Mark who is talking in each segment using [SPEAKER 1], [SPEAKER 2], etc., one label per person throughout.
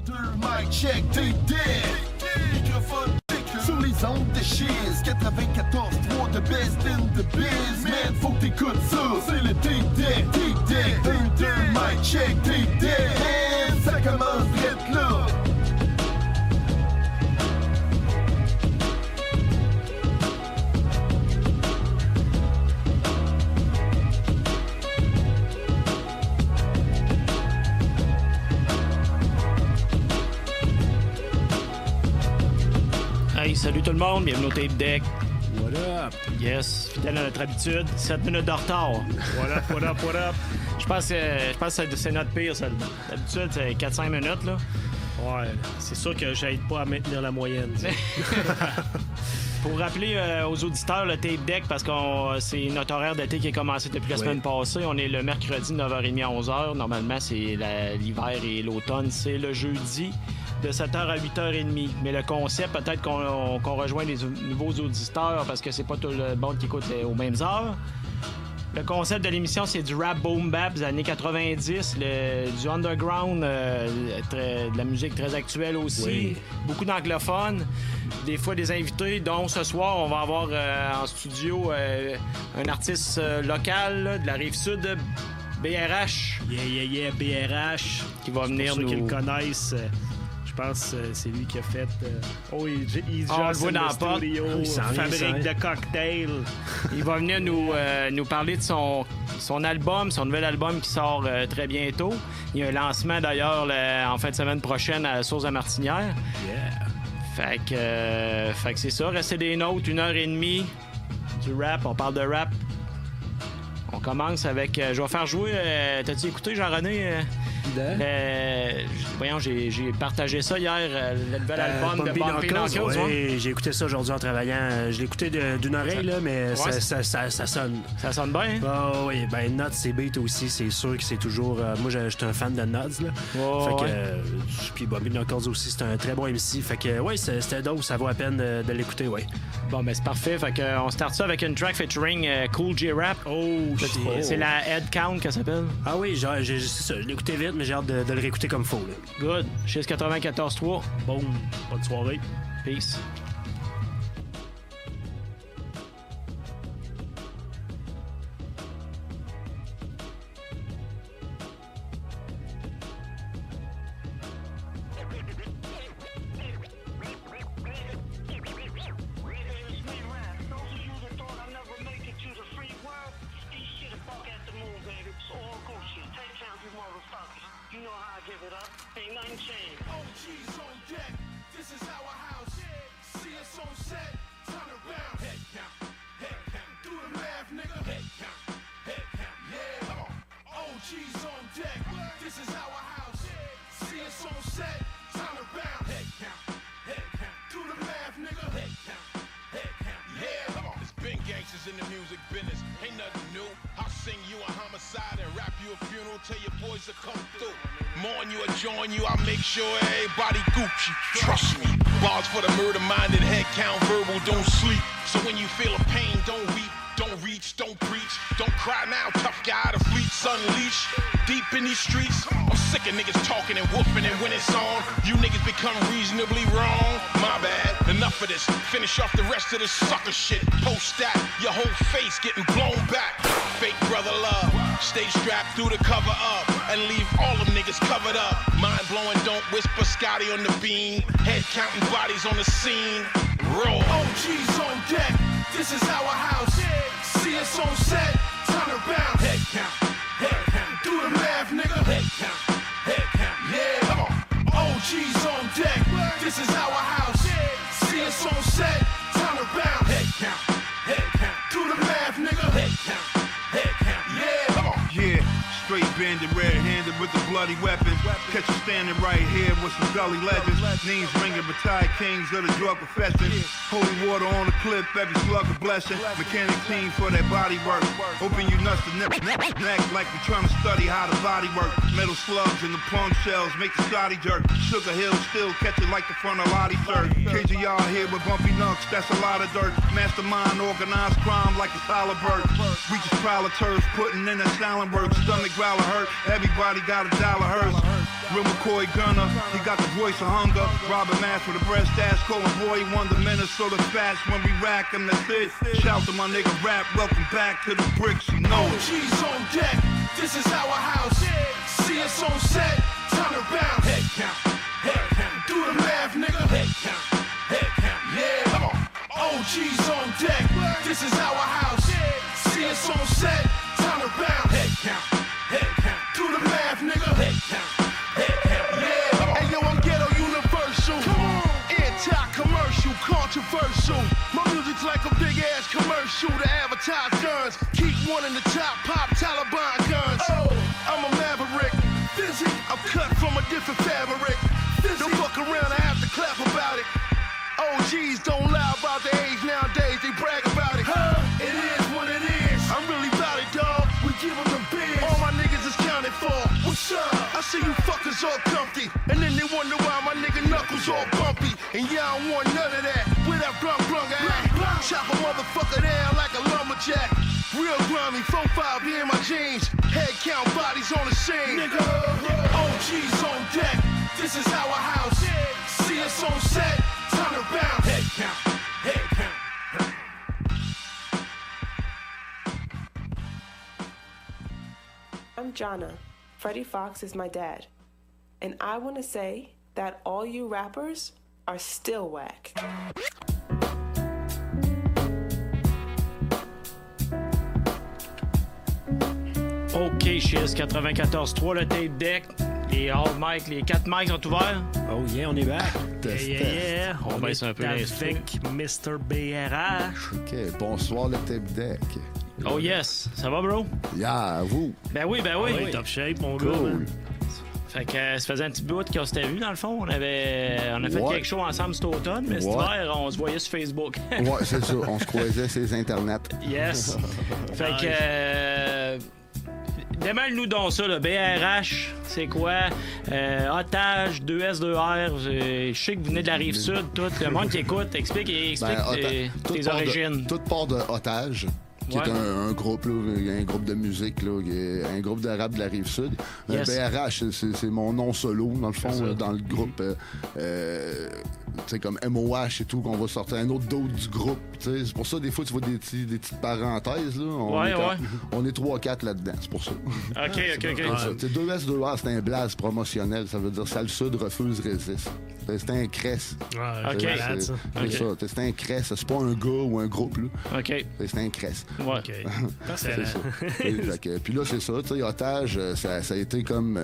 [SPEAKER 1] Mic check, t'es dead. Microphone sur les ondes de Shiz 94.3 de Best in the Biz. Man, faut que t'écoutes ça. C'est le T-Deck, T-Deck. 2-2, mic check, t'es dead. Ça commence d'être là.
[SPEAKER 2] Hey, salut tout le monde, bienvenue au Tape Deck.
[SPEAKER 3] What up?
[SPEAKER 2] Yes, fidèle à notre habitude, 7 minutes de retard.
[SPEAKER 3] What up, what up, what up?
[SPEAKER 2] Je pense que c'est notre pire, ça. D'habitude, c'est 4-5 minutes, là.
[SPEAKER 3] Ouais, c'est sûr que j'aide pas à maintenir la moyenne.
[SPEAKER 2] Pour rappeler aux auditeurs le Tape Deck, parce que c'est notre horaire d'été qui a commencé depuis la semaine passée. On est le mercredi 9h30 à 11h. Normalement, c'est l'hiver et l'automne. C'est le jeudi de 7h à 8h30. Mais le concept, peut-être qu'on rejoint les nouveaux auditeurs parce que c'est pas tout le monde qui écoute aux mêmes heures. Le concept de l'émission, c'est du rap boom bap des années 90, du underground, de la musique très actuelle aussi, oui. Beaucoup d'anglophones, des fois des invités, dont ce soir, on va avoir en studio un artiste local là, de la Rive-Sud, BRH.
[SPEAKER 3] Yeah, BRH.
[SPEAKER 2] Qui va venir
[SPEAKER 3] pour
[SPEAKER 2] nous...
[SPEAKER 3] ceux qui le connaissent. Je pense que c'est lui qui a fait... il
[SPEAKER 2] on le voit dans la porte.
[SPEAKER 3] Fabrique de cocktails.
[SPEAKER 2] Il va venir nous parler de son album, son nouvel album qui sort très bientôt. Il y a un lancement d'ailleurs en fin de semaine prochaine à la Source de Martinière.
[SPEAKER 3] Yeah.
[SPEAKER 2] Fait que c'est ça. Restez des notes, 1h30 du rap. On parle de rap. On commence avec... je vais faire jouer... T'as-tu écouté, Jean-René? Voyons, j'ai partagé ça hier, le nouvel album de Bumpy Knuckles.
[SPEAKER 3] Oui, j'ai écouté ça aujourd'hui en travaillant. Je l'ai écouté d'une oreille, là, mais
[SPEAKER 2] ouais,
[SPEAKER 3] ça sonne.
[SPEAKER 2] Ça sonne bien, hein?
[SPEAKER 3] Oh, oui, ben Nuts, c'est beat aussi, c'est sûr que c'est toujours... moi, j'étais un fan de Nuts, là. Fait que... Puis Bumpy Knuckles aussi, c'est un très bon MC. Fait que, oui, c'était dope, ça vaut la peine de l'écouter, oui.
[SPEAKER 2] Bon, ben c'est parfait. Fait que on start ça avec une track featuring Cool J-Rap. C'est la Head Count qu'elle s'appelle.
[SPEAKER 3] Ah oui, c'est ça, je l'ai écouté vite, mais j'ai hâte de le réécouter comme faut, là.
[SPEAKER 2] Good. Chez 94.3.
[SPEAKER 3] Boom. Bonne soirée.
[SPEAKER 2] Peace.
[SPEAKER 4] In the music business, ain't nothing new. I'll sing you a homicide and rap you a funeral. Tell your boys to come through. Mourn you or join you, I'll make sure everybody Gucci. Trust me. Bars for the murder-minded, head count, verbal, don't sleep. So when you feel a pain, don't weep, don't reach, don't preach. Don't cry now, tough guy, the fleets unleash. Deep in these streets, I'm sick of niggas talking and whooping, and when it's on, you niggas become reasonably wrong. My bad. Enough of this, finish off the rest of this sucker shit. Post that, your whole face getting blown back. Fake brother love, stay strapped through the cover up and leave all them niggas covered up. Mind blowing, don't whisper, Scotty on the beam. Head counting bodies on the scene. Roll.
[SPEAKER 1] OGs on deck, this is our house. See us on set, time to bounce. Head count, do the math, nigga. Head count, yeah. Come on. OGs on deck, this is our house. See us on set, time to bounce. Head count, do the math, nigga. Head count, yeah. Come on. Yeah, straight banded, red-handed with the bloody weapon. Catch you standing right here with some gully legends. Names ringing, retired kings of the drug profession. Holy water on the clip, every slug a blessing. Mechanic team for that body work. Open you nuts to neck like we trying to study how the body work. Metal slugs in the plum shells make the Scotty jerk. Sugar Hill still catch it like the front of Lottie third. KGR here with Bumpy Knucks, that's a lot of dirt. Mastermind organized crime like it's Halliburton. We just prowler turds putting in that silent work. Stomach growler hurt, everybody got a dollar hers.
[SPEAKER 5] Real McCoy Gunner, he got the voice of hunger. Robert Mass with a breast ass, calling boy, he won the Minnesota fast when we rack him, that's it. Shout to my nigga Rap, welcome back to the bricks, you know it.
[SPEAKER 1] OG's on deck, this is our house. See us on set, time to bounce. Head count, do the math, nigga. Head count, yeah, come on. OG's on deck, this is our house. See us on set, time to bounce. Head count, do the math, nigga. Head count, yeah, come on.
[SPEAKER 5] Hey yo, I'm ghetto universal. Anti-commercial, controversial. My music's like a big ass commercial to advertise guns. Keep one in the top, pop Taliban guns.
[SPEAKER 1] Oh,
[SPEAKER 5] I'm a maverick.
[SPEAKER 1] Fizzy,
[SPEAKER 5] I'm cut from a different fabric. Don't fuck around, I have to clap about it. OGs don't lie about the age nowadays, they brag about it.
[SPEAKER 1] it is what it is.
[SPEAKER 5] I'm really about it, dawg.
[SPEAKER 1] We give them the biz.
[SPEAKER 5] All my niggas is counted for.
[SPEAKER 1] What's up?
[SPEAKER 5] I see you fuckers all comfy, and then they wonder why my nigga knuckles all bumpy. And y'all don't want none of that. With that blunt at. Chop a motherfucker down like a lumberjack. Real grimy, 4-5 in my jeans. Head count bodies on the scene.
[SPEAKER 1] Nigga, OG's on deck, this is our house. See us on set, time to bounce. Head count.
[SPEAKER 6] I'm Jonna. Freddie Fox is my dad. And I want to say that all you rappers are still whack.
[SPEAKER 2] OK, Chiz, 94.3, le tape deck. Les hall mics, les 4 mics sont ouverts.
[SPEAKER 3] Oh yeah, on est back.
[SPEAKER 7] Yeah.
[SPEAKER 2] On baisse un peu l'instru.
[SPEAKER 7] avec Mr. BRH.
[SPEAKER 8] OK, bonsoir le tape deck.
[SPEAKER 2] Oh yes, ça va, bro?
[SPEAKER 8] Yeah, vous.
[SPEAKER 2] Ben oui.
[SPEAKER 7] Oui, top shape, mon gars.
[SPEAKER 8] Cool.
[SPEAKER 7] man.
[SPEAKER 2] Fait que ça faisait un petit bout qu'on s'était vu, dans le fond. On a fait
[SPEAKER 8] Ouais.
[SPEAKER 2] quelque chose ensemble cet automne, mais cet
[SPEAKER 8] Ouais.
[SPEAKER 2] hiver, on se voyait sur Facebook.
[SPEAKER 8] Ouais, c'est ça. On se croisait sur les internets.
[SPEAKER 2] Yes. Fait que... démêle-nous donc ça, le BRH, c'est quoi? Otage, 2S2R, je sais que vous venez de la Rive-Sud, tout. Le monde qui écoute, explique tes
[SPEAKER 8] toute part
[SPEAKER 2] origines.
[SPEAKER 8] Toute part de Otage, qui
[SPEAKER 2] Ouais.
[SPEAKER 8] est un groupe, là, un groupe de musique, là, un groupe de rap de la Rive-Sud.
[SPEAKER 2] Yes.
[SPEAKER 8] BRH, c'est mon nom solo, dans le fond, dans le groupe. Tu sais, comme MOH et tout, qu'on va sortir un autre d'autre du groupe. Tu sais, c'est pour ça, des fois, tu vois des petites parenthèses. Là. On est 3-4 là-dedans, c'est pour ça.
[SPEAKER 2] OK.
[SPEAKER 8] C'est 2S2R, c'est un blaze promotionnel. Ça veut dire Salle Sud refuse résiste. C'est un cresse.
[SPEAKER 7] Ouais,
[SPEAKER 2] OK.
[SPEAKER 7] malade, ça.
[SPEAKER 8] C'est ça. C'est un cresse. C'est pas un gars ou un groupe. Là.
[SPEAKER 2] OK.
[SPEAKER 8] C'est un cresse.
[SPEAKER 2] Ouais.
[SPEAKER 7] OK.
[SPEAKER 8] C'est ça. Puis là, c'est ça. Tu sais, Otage, ça a été comme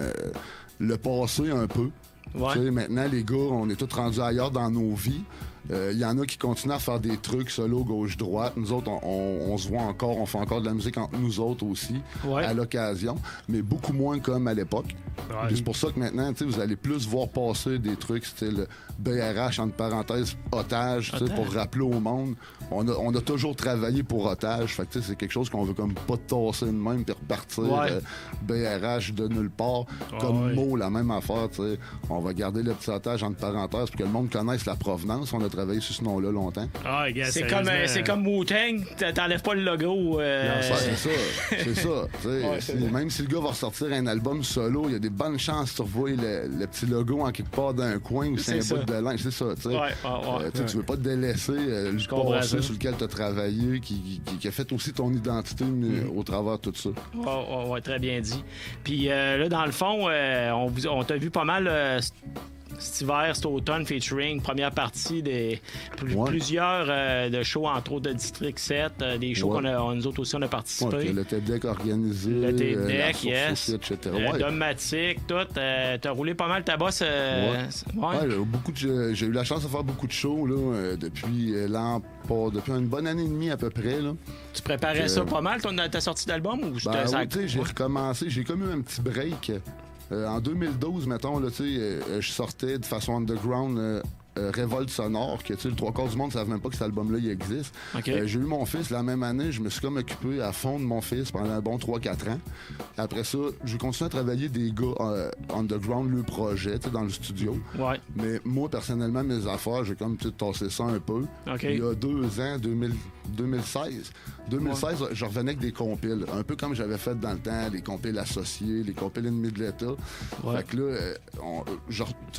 [SPEAKER 8] le passé un peu.
[SPEAKER 2] Ouais.
[SPEAKER 8] Tu sais, maintenant, les gars, on est tous rendus ailleurs dans nos vies. Il y en a qui continuent à faire des trucs solo, gauche-droite. Nous autres, on se voit encore, on fait encore de la musique entre nous autres aussi,
[SPEAKER 2] Ouais.
[SPEAKER 8] à l'occasion, mais beaucoup moins comme à l'époque.
[SPEAKER 7] Ouais.
[SPEAKER 8] Puis c'est pour ça que maintenant, tu sais, vous allez plus voir passer des trucs style BRH, entre parenthèses, Otage, tu sais, pour rappeler au monde. On a toujours travaillé pour Otage, fait que tu sais, c'est quelque chose qu'on veut comme pas tasser de même puis repartir
[SPEAKER 2] Ouais.
[SPEAKER 8] BRH de nulle part. Comme
[SPEAKER 7] ouais.
[SPEAKER 8] mot, la même affaire, tu sais. On va garder le petit Otage entre parenthèses pour que le monde connaisse la provenance. On a travaillé sur ce nom-là longtemps.
[SPEAKER 7] Ah, gars,
[SPEAKER 2] C'est comme Wu-Tang, t'enlèves pas le logo.
[SPEAKER 8] Ouais, c'est ça. C'est ça. Tu sais,
[SPEAKER 2] Ouais, c'est vrai.
[SPEAKER 8] même si le gars va ressortir un album solo, il y a des bonnes chances que tu revoies le petit logo en quelque part d'un coin ou c'est
[SPEAKER 2] C'est
[SPEAKER 8] un
[SPEAKER 2] ça.
[SPEAKER 8] bout de linge. C'est ça. Tu sais.
[SPEAKER 2] Ouais.
[SPEAKER 8] Tu sais, tu veux pas te délaisser le
[SPEAKER 2] comprends
[SPEAKER 8] passé
[SPEAKER 2] ça.
[SPEAKER 8] sur lequel tu as travaillé, qui a fait aussi ton identité au travers de tout ça.
[SPEAKER 2] Ouais, très bien dit. Puis là, dans le fond, on t'a vu pas mal cet hiver, cet automne, featuring première partie des
[SPEAKER 8] Ouais.
[SPEAKER 2] plusieurs de shows, entre autres de District 7, des shows
[SPEAKER 8] Ouais.
[SPEAKER 2] nous autres aussi, on a participé.
[SPEAKER 8] Ouais, puis le tape deck organisé,
[SPEAKER 2] Le tape
[SPEAKER 8] la
[SPEAKER 2] deck,
[SPEAKER 8] source
[SPEAKER 2] yes.
[SPEAKER 8] aussi, etc. Ouais.
[SPEAKER 2] Domatic, tout. T'as roulé pas mal ta bosse.
[SPEAKER 8] Ouais, j'ai eu la chance de faire beaucoup de shows là, depuis depuis une bonne année et demie à peu près. Là.
[SPEAKER 2] Tu préparais ça pas mal, ta sortie d'album? Ou
[SPEAKER 8] Ben, oui, tu sais, j'ai recommencé. J'ai comme eu un petit break. En 2012, mettons, là, tu sais, je sortais de façon underground Révolte Sonore, que tu sais, le 3/4 du monde ne savent même pas que cet album-là il existe.
[SPEAKER 2] OK.
[SPEAKER 8] J'ai eu mon fils la même année, je me suis comme occupé à fond de mon fils pendant un bon 3-4 ans. Après ça, j'ai continué à travailler des gars underground, le projet, tu sais, dans le studio.
[SPEAKER 2] Ouais.
[SPEAKER 8] Mais moi, personnellement, mes affaires, j'ai comme tout tassé ça un peu.
[SPEAKER 2] OK.
[SPEAKER 8] Il y a 2 ans, 2016. 2016, je revenais avec des compiles. Un peu comme j'avais fait dans le temps, les compiles associés, les compiles ennemis de l'État. Fait que là,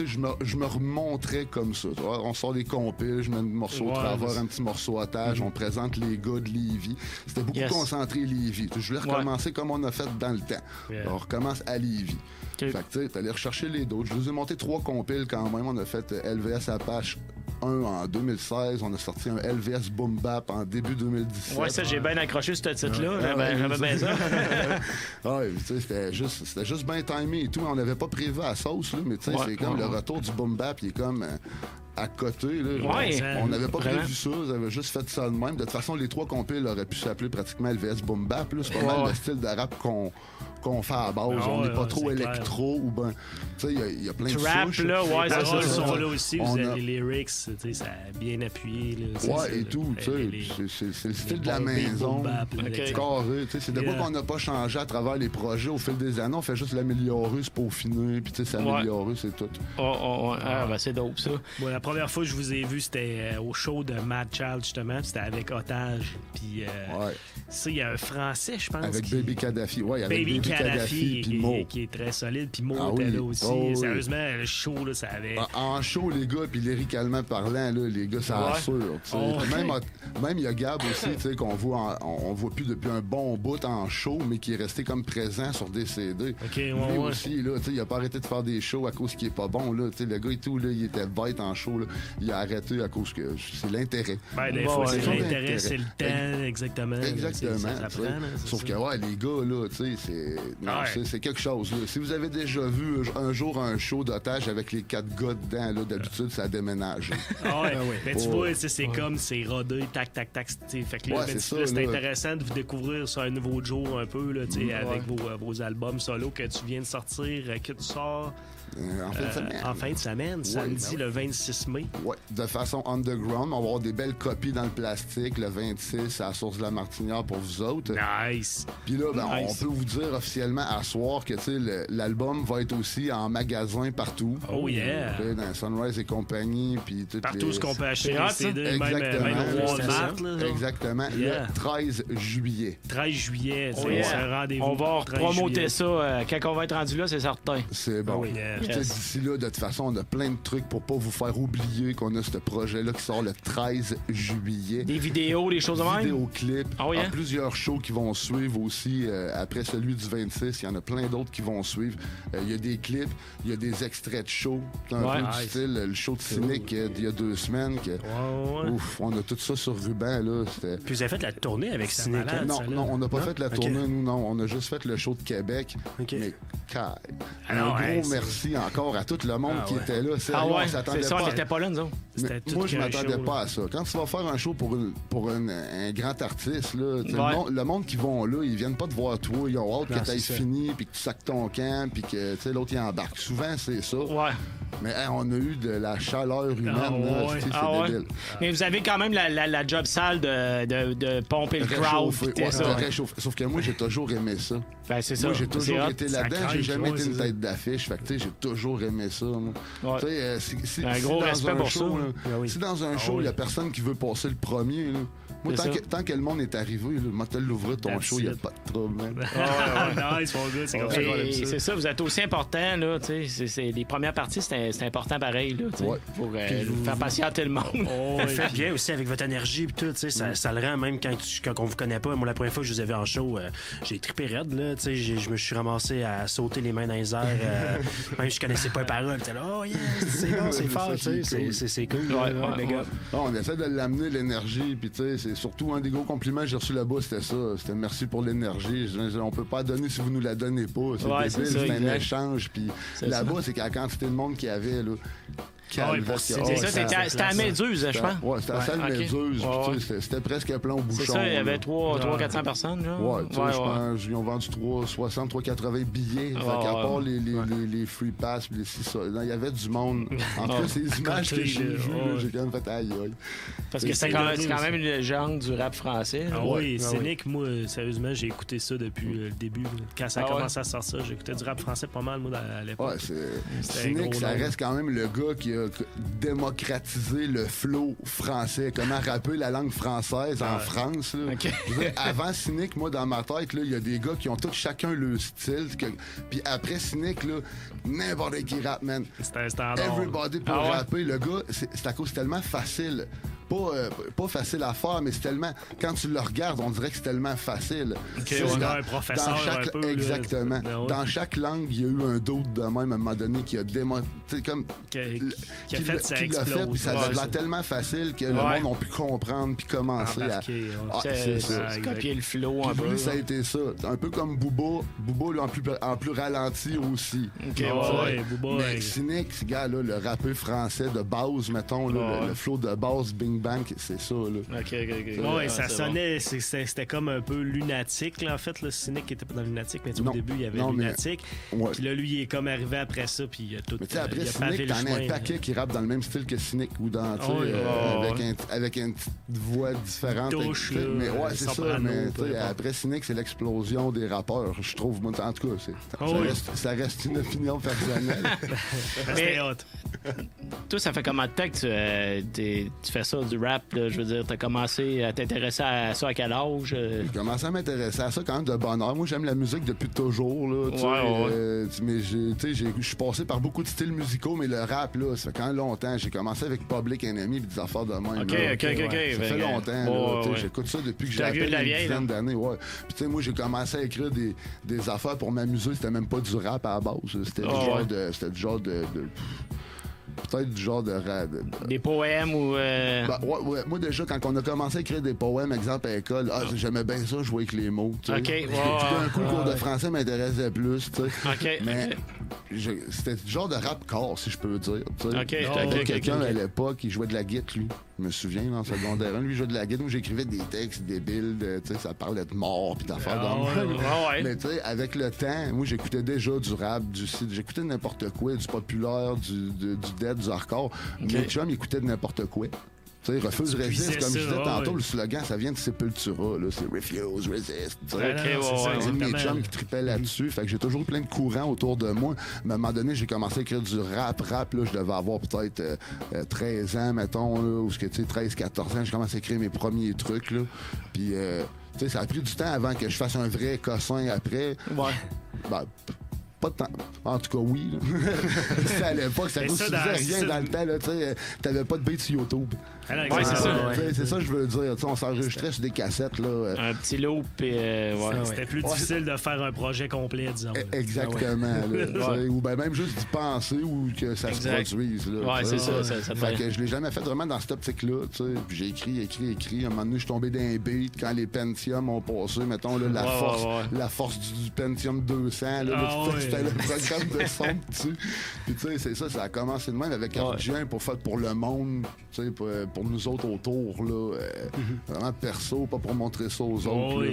[SPEAKER 8] je me remontrais comme ça. Tu vois, on sort des compiles, je mets un morceau au travers, un petit morceau otage, on présente les gars de Lévis. C'était beaucoup concentré Lévis. Je voulais recommencer comme on a fait dans le temps. On recommence à Lévis. Fait que tu sais, t'allais rechercher les d'autres. Je vous ai monté 3 compiles quand même. On a fait LVS Apache 1 en 2016. On a sorti un LVS Boom Bap en début 2017.
[SPEAKER 2] Ouais, ça, j'ai bien accroché ce titre-là. J'avais bien ça.
[SPEAKER 8] Ouais, tu sais, c'était juste bien timé et tout. On n'avait pas prévu à la sauce, là, mais tu sais, c'est comme le retour du Boom Bap, il est comme à côté. Là. On n'avait pas prévu ça, ils avaient juste fait ça de même. De toute façon, les 3 compiles auraient pu s'appeler pratiquement LVS Boom Bap. Là. C'est pas mal le style de rap qu'on fait à base. On n'est pas trop électro ou ben. Tu sais, il y a plein de souches.
[SPEAKER 7] Là,
[SPEAKER 8] ouais,
[SPEAKER 7] c'est ça. Sont là aussi, vous avez les lyrics, ça a bien appuyé. Là,
[SPEAKER 8] ouais, et tout, tu sais. C'est le style de la maison. Carré, tu sais. C'est de quoi qu'on n'a pas changé à travers les projets au fil des années. On fait juste l'améliorer, se peaufiner, puis tu sais, s'améliorer, c'est tout.
[SPEAKER 2] Ben c'est dope, ça.
[SPEAKER 7] Bon, la première fois que je vous ai vu, c'était au show de Mad Child, justement. C'était avec Otage. Puis, ça, il y a un Français, je pense.
[SPEAKER 8] Avec Baby Kadhafi. Ouais, avec Baby Kadhafi puis Mo.
[SPEAKER 7] Qui est très solide. Puis Mo était là aussi. Sérieusement, le show, là, ça avait...
[SPEAKER 8] En show, les gars, puis lyricalement parlant, là, les gars, ça assure. Même il y a Gab aussi, tu sais, qu'on voit, on voit plus depuis un bon bout en show, mais qui est resté comme présent sur des CD. Lui aussi, là, tu sais, il a pas arrêté de faire des shows à cause qu'il est pas bon, là. Tu sais, le gars et tout, là, il était bête en show, là. Il a arrêté à cause que c'est l'intérêt.
[SPEAKER 7] Ben, des fois, c'est l'intérêt, c'est le temps, exactement.
[SPEAKER 8] Exactement. Sauf que, les gars, là, tu sais, c'est quelque chose, là. Si vous avez déjà vu un jour un show d'otage avec les 4 gars dedans, là, d'habitude, ça déménage.
[SPEAKER 7] Mais tu vois, c'est comme, c'est rodé, tac, tac, tac. Fait que là, c'est intéressant de vous découvrir sur un nouveau jour un peu, là, avec vos albums solo que tu viens de sortir, que tu sors. En fin de semaine, samedi le 26 mai. Oui,
[SPEAKER 8] de façon underground. On va avoir des belles copies dans le plastique le 26 à la Source de la Martinière pour vous autres.
[SPEAKER 7] Nice!
[SPEAKER 8] Puis là, on peut vous dire officiellement à soir que l'album va être aussi en magasin partout.
[SPEAKER 7] Oh yeah!
[SPEAKER 8] Dans Sunrise et compagnie. Puis
[SPEAKER 7] partout ce qu'on peut acheter les CD, même au Walmart.
[SPEAKER 8] Exactement. Le 13 juillet.
[SPEAKER 7] 13 juillet, c'est un rendez-vous.
[SPEAKER 2] On va promoter ça. Quand on va être rendu là, c'est certain.
[SPEAKER 8] C'est bon. D'ici là, de toute façon, on a plein de trucs pour pas vous faire oublier qu'on a ce projet-là qui sort le 13 juillet.
[SPEAKER 2] Des vidéos, des choses de même?
[SPEAKER 8] Vidéoclips. Plusieurs shows qui vont suivre aussi. Après celui du 26, il y en a plein d'autres qui vont suivre. Il y a des clips, il y a des extraits de shows. Un peu du style, le show de Cynic il y a 2 semaines. Ouf, on a tout ça sur ruban. Là.
[SPEAKER 3] Puis vous avez fait la tournée avec Cynic?
[SPEAKER 8] Non, on n'a pas fait la tournée, nous, non. On a juste fait le show de Québec. Mais, un gros merci encore à tout le monde qui était là. Sérieux, on s'attendait
[SPEAKER 2] pas.
[SPEAKER 8] On
[SPEAKER 2] n'était pas là, nous autres.
[SPEAKER 8] Moi, je m'attendais pas à ça. Quand tu vas faire un show pour un grand artiste, là, le monde qui vont là, ils viennent pas te voir toi. Ils ont hâte que tu aies fini, puis que tu sacs ton camp, puis que l'autre il embarque. Souvent, c'est ça.
[SPEAKER 2] Ouais.
[SPEAKER 8] Mais on a eu de la chaleur humaine. C'est débile.
[SPEAKER 2] Mais vous avez quand même la job sale de pomper le crowd.
[SPEAKER 8] Sauf que moi, j'ai toujours aimé ça.
[SPEAKER 2] Ben, c'est ça.
[SPEAKER 8] Moi, j'ai toujours été là-dedans. J'ai jamais été une tête d'affiche. Fait que, j'ai toujours aimé ça.
[SPEAKER 2] Un gros respect pour ça.
[SPEAKER 8] Si dans un show, il y a personne qui veut passer le premier, là, moi, tant que le monde est arrivé, moi, tu l'ouvrir ton show, il n'y a pas de trouble.
[SPEAKER 2] C'est ça, vous êtes aussi important. Là, les premières parties, c'est important pareil. Là, pour faire patienter le monde.
[SPEAKER 3] Vous faites bien aussi avec votre énergie. Puis tout, ça le rend même quand on vous connaît pas. Moi, la première fois que je vous ai vu en show, j'ai trippé raide. Là, je me suis ramassé à sauter les mains dans les airs. Même je connaissais pas les paroles. Là, oh yeah, c'est bon, c'est fort. C'est cool.
[SPEAKER 8] On essaie de l'amener, l'énergie. Puis c'est surtout un des gros compliments que j'ai reçu là-bas, c'était ça. C'était merci pour l'énergie. On peut pas donner si vous nous la donnez pas. C'est un échange. Puis là-bas, c'est la quantité de monde qu'il y avait. Là.
[SPEAKER 2] C'était à Méduse, je pense.
[SPEAKER 8] Oui, c'était à salle Méduse. C'était presque plein au bouchon.
[SPEAKER 2] C'est ça, il y avait 300-400 personnes.
[SPEAKER 8] Oui, je pense qu'ils ont vendu 360-380 billets. Fait qu'à part les free pass, les 6, il y avait du monde. En tout cas, ces images que j'ai vues, j'ai quand même fait aïe.
[SPEAKER 2] Parce que c'est quand même une légende du rap français.
[SPEAKER 7] Oui, Cynic, moi, sérieusement, j'ai écouté ça depuis le début. Quand ça a commencé à sortir, j'écoutais du rap français pas mal, moi, à l'époque.
[SPEAKER 8] Cynic, ça reste quand même le gars qui a a démocratisé le flow français. Comment rapper la langue française en France. Là.
[SPEAKER 2] Okay.
[SPEAKER 8] Je veux dire, avant Cynic, moi, dans ma tête, il y a des gars qui ont tous chacun leur style. Puis après Cynic, là, n'importe qui rappe, man.
[SPEAKER 7] C'est un standard.
[SPEAKER 8] Everybody peut rapper. Le gars, c'est à cause c'est tellement facile. Pas facile à faire, mais c'est tellement... Quand tu le regardes, on dirait que c'est tellement facile.
[SPEAKER 7] C'est un professeur un peu.
[SPEAKER 8] Exactement.
[SPEAKER 7] Là.
[SPEAKER 8] Dans chaque langue, il y a eu un doute de même à un moment donné qui a comme...
[SPEAKER 7] Qui a fait ça
[SPEAKER 8] l'a fait, puis ça devient tellement facile que le monde a pu comprendre puis commencer à...
[SPEAKER 2] c'est ça. Copier le flow un peu.
[SPEAKER 8] Ça a été ça. Un peu comme Booba. Booba, là, en plus ralenti aussi.
[SPEAKER 7] Booba.
[SPEAKER 8] Mais Cynic, gars, là, le rappeur français de base, mettons, là, le flow de base, Bing Bang, c'est ça, là.
[SPEAKER 7] OK. Ça sonnait, c'était comme un peu lunatique, là, en fait. Le Cynic était pas dans lunatique, mais au début, il y avait lunatique. Puis là, lui, il est comme arrivé après ça, puis il a tout.
[SPEAKER 8] Mais tu sais, après Cynic, t'en as un paquet qui rappe dans le même style que Cynic ou dans, avec une petite voix différente.
[SPEAKER 7] Touche,
[SPEAKER 8] mais c'est ça. Mais après Cynic, c'est l'explosion des rappeurs, je trouve. Moi, en tout cas, ça reste une opinion personnelle.
[SPEAKER 7] C'était hot.
[SPEAKER 2] Toi, ça fait combien de temps que tu fais ça, du rap? Là, je veux dire, t'as commencé à t'intéresser à ça à quel âge?
[SPEAKER 8] J'ai commencé à m'intéresser à ça quand même de bonne heure. Moi, j'aime la musique depuis toujours. Là, mais je suis passé par beaucoup de styles musicaux, mais le rap, là, ça fait quand même longtemps. J'ai commencé avec Public Enemy et des affaires de même.
[SPEAKER 2] OK.
[SPEAKER 8] Ça fait longtemps. J'écoute ça depuis que j'ai à peine une dizaine d'années. Puis tu sais, moi, j'ai commencé à écrire des affaires pour m'amuser. C'était même pas du rap à la base. C'était du genre de peut-être du genre de...
[SPEAKER 2] Des poèmes ou...
[SPEAKER 8] Moi, déjà, quand on a commencé à écrire des poèmes, exemple à l'école, j'aimais bien ça, jouer avec les mots.
[SPEAKER 2] OK.
[SPEAKER 8] Puis d'un coup, le cours de français m'intéressait plus.
[SPEAKER 2] OK.
[SPEAKER 8] Mais c'était du genre de rap corps, si je peux dire.
[SPEAKER 2] OK.
[SPEAKER 8] Quelqu'un à l'époque, il jouait de la guitare, lui. Je me souviens, dans le secondaire 1, lui, il jouait de la guitare. Moi, j'écrivais des textes débiles, ça parlait de mort puis d'affaires Mais tu sais, avec le temps, moi, j'écoutais déjà du rap, j'écoutais n'importe quoi, du populaire, du dead, du hardcore. Mes chums, ils écoutaient de n'importe quoi. Tu sais, refuse, résiste, comme je disais tantôt, le slogan, ça vient de Sepultura, là, c'est refuse, resist. Mes chums qui tripaient là-dessus, fait que j'ai toujours eu plein de courants autour de moi. Mais à un moment donné, j'ai commencé à écrire du rap, là, je devais avoir peut-être 13 ans, mettons, là, ou 13, 14 ans, j'ai commencé à écrire mes premiers trucs, là. Puis, tu sais, ça a pris du temps avant que je fasse un vrai cossin après. Pas de temps. En tout cas, oui. C'était à l'époque, ça ne faisait rien dans le temps. T'avais pas de beat sur YouTube.
[SPEAKER 2] C'est ça.
[SPEAKER 8] C'est ça que je veux dire. On s'enregistrait sur des cassettes. Là.
[SPEAKER 2] Un petit loop.
[SPEAKER 7] C'était plus difficile de faire un projet complet, disons.
[SPEAKER 8] Exactement. Ou ben même juste d'y penser ou que ça se produise. Là,
[SPEAKER 2] c'est ça.
[SPEAKER 8] Fait que je l'ai jamais fait vraiment dans cette optique-là. Puis j'ai écrit. À un moment donné, je suis tombé dans un beat quand les Pentium ont passé. Mettons là, la force du Pentium 200. C'était le programme de son dessus. Puis tu sais, c'est ça, ça a commencé de même avec Argent pour le monde, tu sais, pour nous autres autour, là. Vraiment perso, pas pour montrer ça aux autres.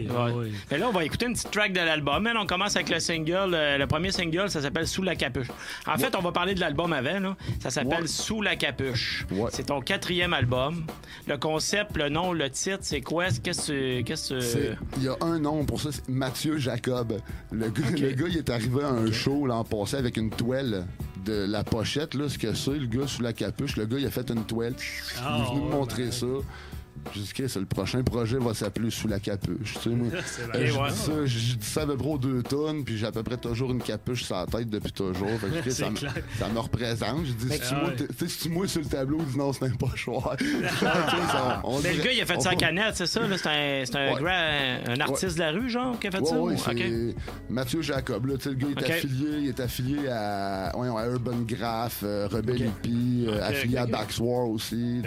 [SPEAKER 2] Mais là, on va écouter une petite track de l'album. On commence avec le single. Le premier single, ça s'appelle Sous la capuche. En fait, on va parler de l'album avant, là. Ça s'appelle Sous la capuche. C'est ton 4e album. Le concept, le nom, le titre, c'est quoi?
[SPEAKER 8] Il y a un nom pour ça, c'est Mathieu Jacob. Le gars, il est arrivé à un show l'an passé avec une toile de la pochette, là, ce que c'est, le gars sous la capuche. Le gars, il a fait une toile. Il est venu me montrer ça. J'ai dit, le prochain projet va s'appeler Sous la capuche. Tu sais, moi, je dis ça à peu près aux 2 tonnes, puis j'ai à peu près toujours une capuche sur la tête depuis toujours. Fait que, ça me représente. Je dis, si tu moi sur le tableau, il dit non, c'est un pochoir.
[SPEAKER 2] Mais le gars, il a fait ça en canette, c'est ça? Là, c'est un artiste de la rue, genre, qui a fait ça?
[SPEAKER 8] Oui, c'est Mathieu Jacob. Là, le gars il est affilié à Urban Graph, Rebel Hippie, affilié à Baxwar aussi.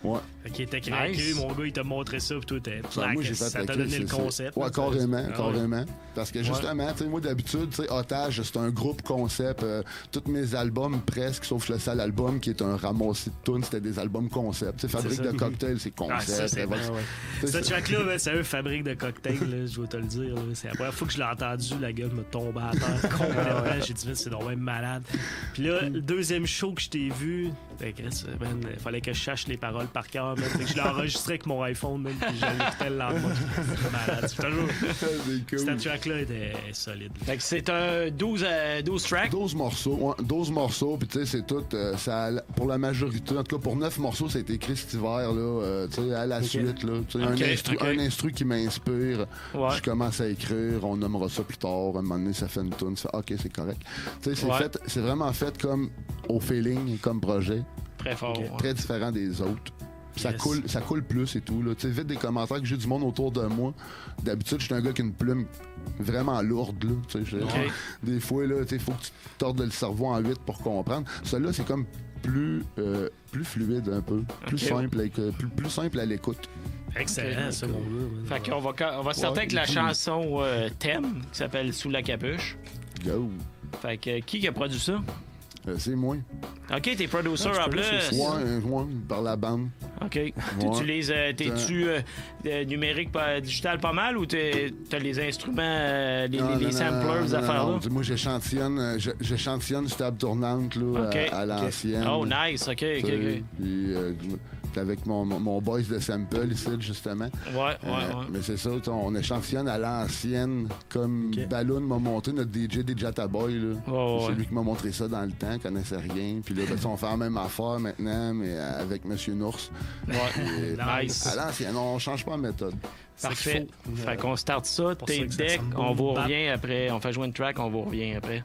[SPEAKER 2] Ouais.
[SPEAKER 7] Qui était craqué, mon gars, il t'a montré ça, puis toi, ça t'a donné le concept.
[SPEAKER 8] Ouais, carrément. Parce que justement, tu sais, moi, d'habitude, tu sais, Otage, c'est un groupe concept. Tous mes albums, presque, sauf le seul album qui est un ramassis de tunes, c'était des albums concept. Tu sais, Fabrique de cocktails, c'est concept.
[SPEAKER 7] Ce track-là, c'est un Fabrique de cocktails, je vais te le dire. C'est la première fois que je l'ai entendu, la gueule me tombe à terre complètement. J'ai dit, c'est donc même malade. Puis là, le deuxième show que je t'ai vu, Chris, man, il fallait que je cherche les paroles par cœur, man. Fait que je l'ai enregistré avec mon iPhone, man, puis je l'écoutais le lendemain. C'est malade. Cette track-là était solide.
[SPEAKER 2] Fait que c'est un 12 tracks.
[SPEAKER 8] 12 morceaux, ouais, 12 morceaux, puis tu sais, c'est tout, pour la majorité, en tout cas pour 9 morceaux, ça a été écrit cet hiver, là, tu sais, à la suite, là, tu sais, un instru qui m'inspire, je commence à écrire, on nommera ça plus tard, à un moment donné, ça fait une tune, ça fait, OK, c'est correct. Tu sais, c'est vraiment fait comme au feeling, comme projet.
[SPEAKER 2] Très fort.
[SPEAKER 8] Très différent des autres. Ça coule plus et tout. Tu sais, vite des commentaires que j'ai du monde autour de moi. D'habitude, je suis un gars qui a une plume vraiment lourde. Là, des fois, il faut que tu tordes le cerveau en 8 pour comprendre. Celui-là, c'est comme plus fluide un peu. Plus simple à l'écoute.
[SPEAKER 7] Excellent, ça, mon gars.
[SPEAKER 2] Fait qu'on va starter avec la chanson thème qui s'appelle Sous la capuche.
[SPEAKER 8] Go.
[SPEAKER 2] Fait que qui a produit ça?
[SPEAKER 8] C'est moi.
[SPEAKER 2] OK, t'es producer en plus.
[SPEAKER 8] Ouais, par la bande.
[SPEAKER 2] OK. T'es-tu numérique, digital pas mal ou t'as les instruments, les samplers, les affaires-là?
[SPEAKER 8] Moi, j'échantillonne cette table tournante là, à l'ancienne.
[SPEAKER 2] Oh, nice. OK.
[SPEAKER 8] Puis, avec mon boys de sample ici, justement.
[SPEAKER 2] Ouais.
[SPEAKER 8] Mais c'est ça, on échantillonne à l'ancienne, comme Balloon m'a montré, notre DJ Taboy. C'est lui qui m'a montré ça dans le temps, il connaissait rien. Puis là, on fait la même affaire maintenant, mais avec Monsieur Nours.
[SPEAKER 2] Ouais, nice.
[SPEAKER 8] À l'ancienne, on change pas la méthode.
[SPEAKER 2] Parfait. Fait qu'on start ça, tape deck, on vous revient après. On fait jouer une track, on vous revient après.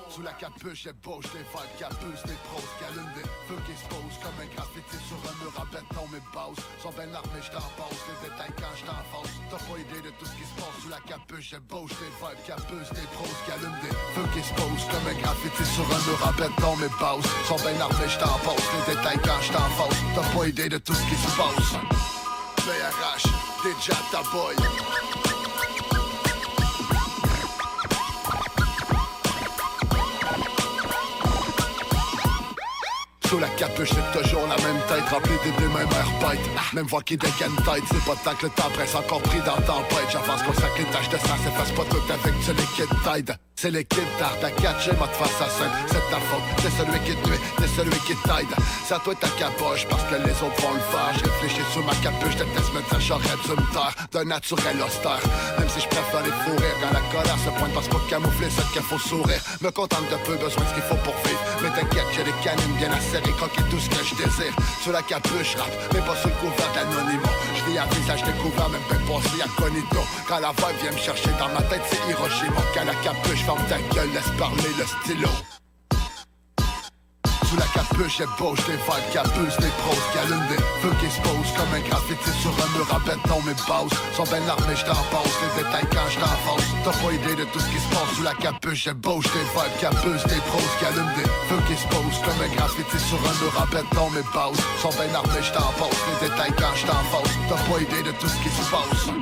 [SPEAKER 5] Sous la capuche, j'ai bouge des vibes, capus, des pros, qu'allume des feux qui se posent comme un graffiti sur un mur à béton. Mes bases sont ben armées, je t'en passe les détails quand je t'en face. T'as pas idée de tout ce qui se passe sous la capuche, j'ai bouge des vibes, capus, des pros, qu'allume des feux qui se posent comme un graffiti sur un mur à béton. Mes bases sont ben armées, je t'en passe les détails quand je t'en face. T'as pas idée de tout ce qui se passe. BRH, déjà ta boy. Sous la capuche, c'est toujours la même tête, remplie des mêmes airbêtes. Même voix qui dégaine tête, c'est pas tant que le temps presse encore pris dans tempête. J'avance qu'on sac une tache de sang, s'efface pas tout avec du liquide tide. C'est l'équipe d'art à catcher, mode face à scène. C'est ta faute, c'est celui qui te nuit, c'est celui qui t'aide. C'est à toi ta capoche, parce que les autres vont le faire. Je réfléchis sous ma capuche, déteste me dire j'aurais dû me taire. D'un naturel austère, même si je préfère les fous rires. Quand la colère se pointe, parce pour camoufler ce qu'il faut sourire. Me contente de peu, besoin de ce qu'il faut pour vivre. Mais t'inquiète, j'ai des canines bien acérées, croquer tout ce que je désire. Sous la capuche, rap, mais pas sous le couvert d'anonymat. Je vis à visage découvert, même pas passé incognito. Quand la vibe vient me chercher dans ma tête, c'est Hiroshima. Quand la capuche ferme ta gueule, laisse parler le stylo. Sous la capuche, j'ai bouge des vibes, capus, des pros, qui allument des feux qui se posent comme un graffiti sur un mur à béton. Mes bases sont ben armées, je t'en passe les détails quand je t'en face. T'as pas idée de tout ce qui se passe sous la capuche, j'ai bouge des vibes, capus, des pros, qui allument des feux qui se posent comme un graffiti sur un mur à béton. Mes bases sont ben armées, je t'en passe les détails quand je t'en face. T'as pas idée de tout ce qui se passe.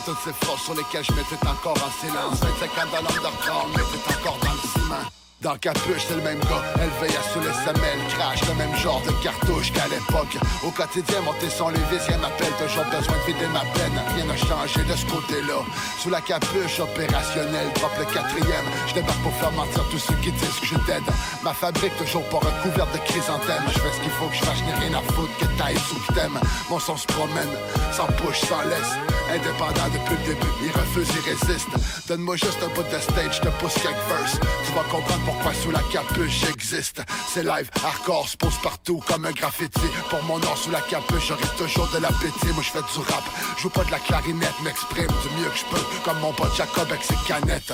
[SPEAKER 5] Toutes ces phrases sur lesquelles je m'étais encore en silence. 25 ans dans l'underground, mais t'es encore dans le ciment. Dans capuche, c'est le même gars, élevé à sous les semelles, crash, le même genre de cartouche qu'à l'époque. Au quotidien, monter son lévis, rien m'appelle, toujours besoin de vider ma peine. Rien n'a changé de ce côté-là. Sous la capuche opérationnelle, drop le 4e. Je débarque pour faire mentir tous ceux qui disent que je t'aide. Ma fabrique, toujours pas recouverte de chrysanthème. Je fais ce qu'il faut que je fasse, je n'ai rien à foutre que t'ailles ou que t'aimes. Mon son se promène, sans push, sans laisse. Indépendant depuis le début, il refuse, il résiste. Donne-moi juste un bout de stage, je te pousse quelques verses. Tu vas comprendre pourquoi sous la capuche j'existe. C'est live, hardcore, se pose partout comme un graffiti. Pour mon nom sous la capuche, j'aurai toujours de l'appétit. Moi je fais du rap, je joue pas de la clarinette, m'exprime du mieux que je peux, comme mon pote Jacob avec ses canettes.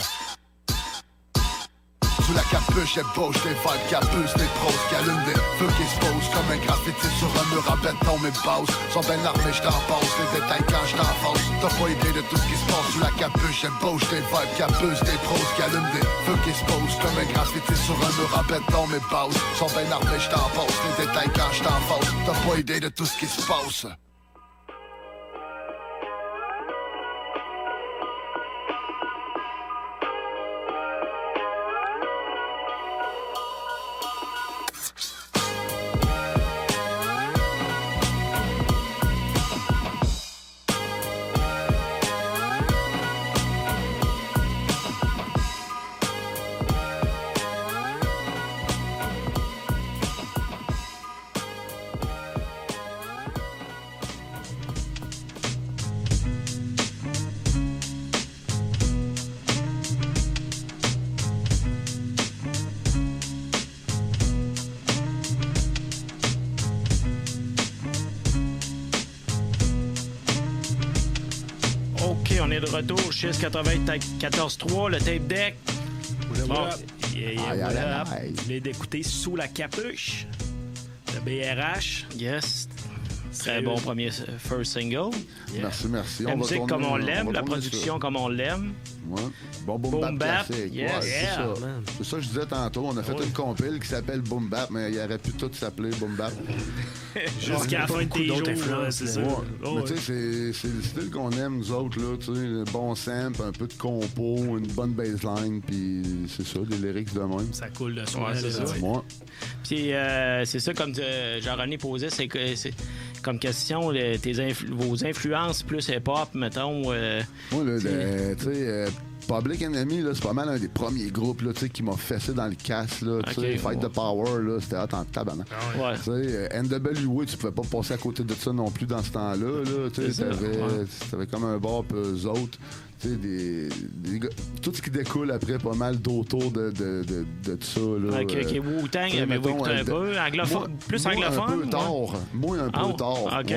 [SPEAKER 5] Sous la capuche, j'ai bouge des vibes, capus, des pros, qui allument des feux qui se posent comme un graffiti sur un mur rabais dans mes bases. Sont ben armés, j't'en passe, les détails quand j't'en face. T'as pas idée de tout ce qui se passe sous la capuche. J'embauche des vibes capeuses, des pros qui allument des feux qui se posent. Comme un graffiti sur un mur rabais dans mes bases. Sont ben armés, j't'en passe, les détails quand j't'en face. T'as pas idée de tout ce qui se passe.
[SPEAKER 2] On est de retour chez 94.3, le tape deck.
[SPEAKER 7] Bon, voilà. Vous venez d'écouter Sous la capuche de BRH.
[SPEAKER 2] Yes. Très bon premier first single.
[SPEAKER 8] Yeah. Merci.
[SPEAKER 2] La musique comme on l'aime, la production comme on l'aime.
[SPEAKER 8] Ouais. Bon boom bap classique.
[SPEAKER 2] Yes.
[SPEAKER 8] Ouais, c'est ça que je disais tantôt. On a fait une compile qui s'appelle Boom Bap, mais il aurait pu tout s'appeler Boom Bap.
[SPEAKER 7] Jusqu'à la fin de tes jours, c'est ça.
[SPEAKER 8] Mais tu sais, c'est le style qu'on aime, nous autres, là. Tu sais, un bon sample, un peu de compo, une bonne baseline, puis c'est ça, des lyrics de même.
[SPEAKER 7] Ça coule de soi.
[SPEAKER 2] C'est ça.
[SPEAKER 8] Ouais.
[SPEAKER 2] Puis c'est ça, comme Jean-René posait, c'est comme question, vos influences plus hip-hop, mettons.
[SPEAKER 8] Moi, là, tu sais... Public Enemy, là, c'est pas mal un des premiers groupes là, qui m'a fessé dans le casse. Là, Fight the Power, là, c'était hot en tabarnak. NWA, tu pouvais pas passer à côté de ça non plus dans ce temps-là. Là, t'avais comme un bar peu eux autres. Tout ce qui découle après pas mal d'autour de ça. Là,
[SPEAKER 2] OK, Wu-Tang, mais vous écoutez un peu anglophone, plus anglophone?
[SPEAKER 8] Un peu tard. Moi, un peu tard.
[SPEAKER 2] OK.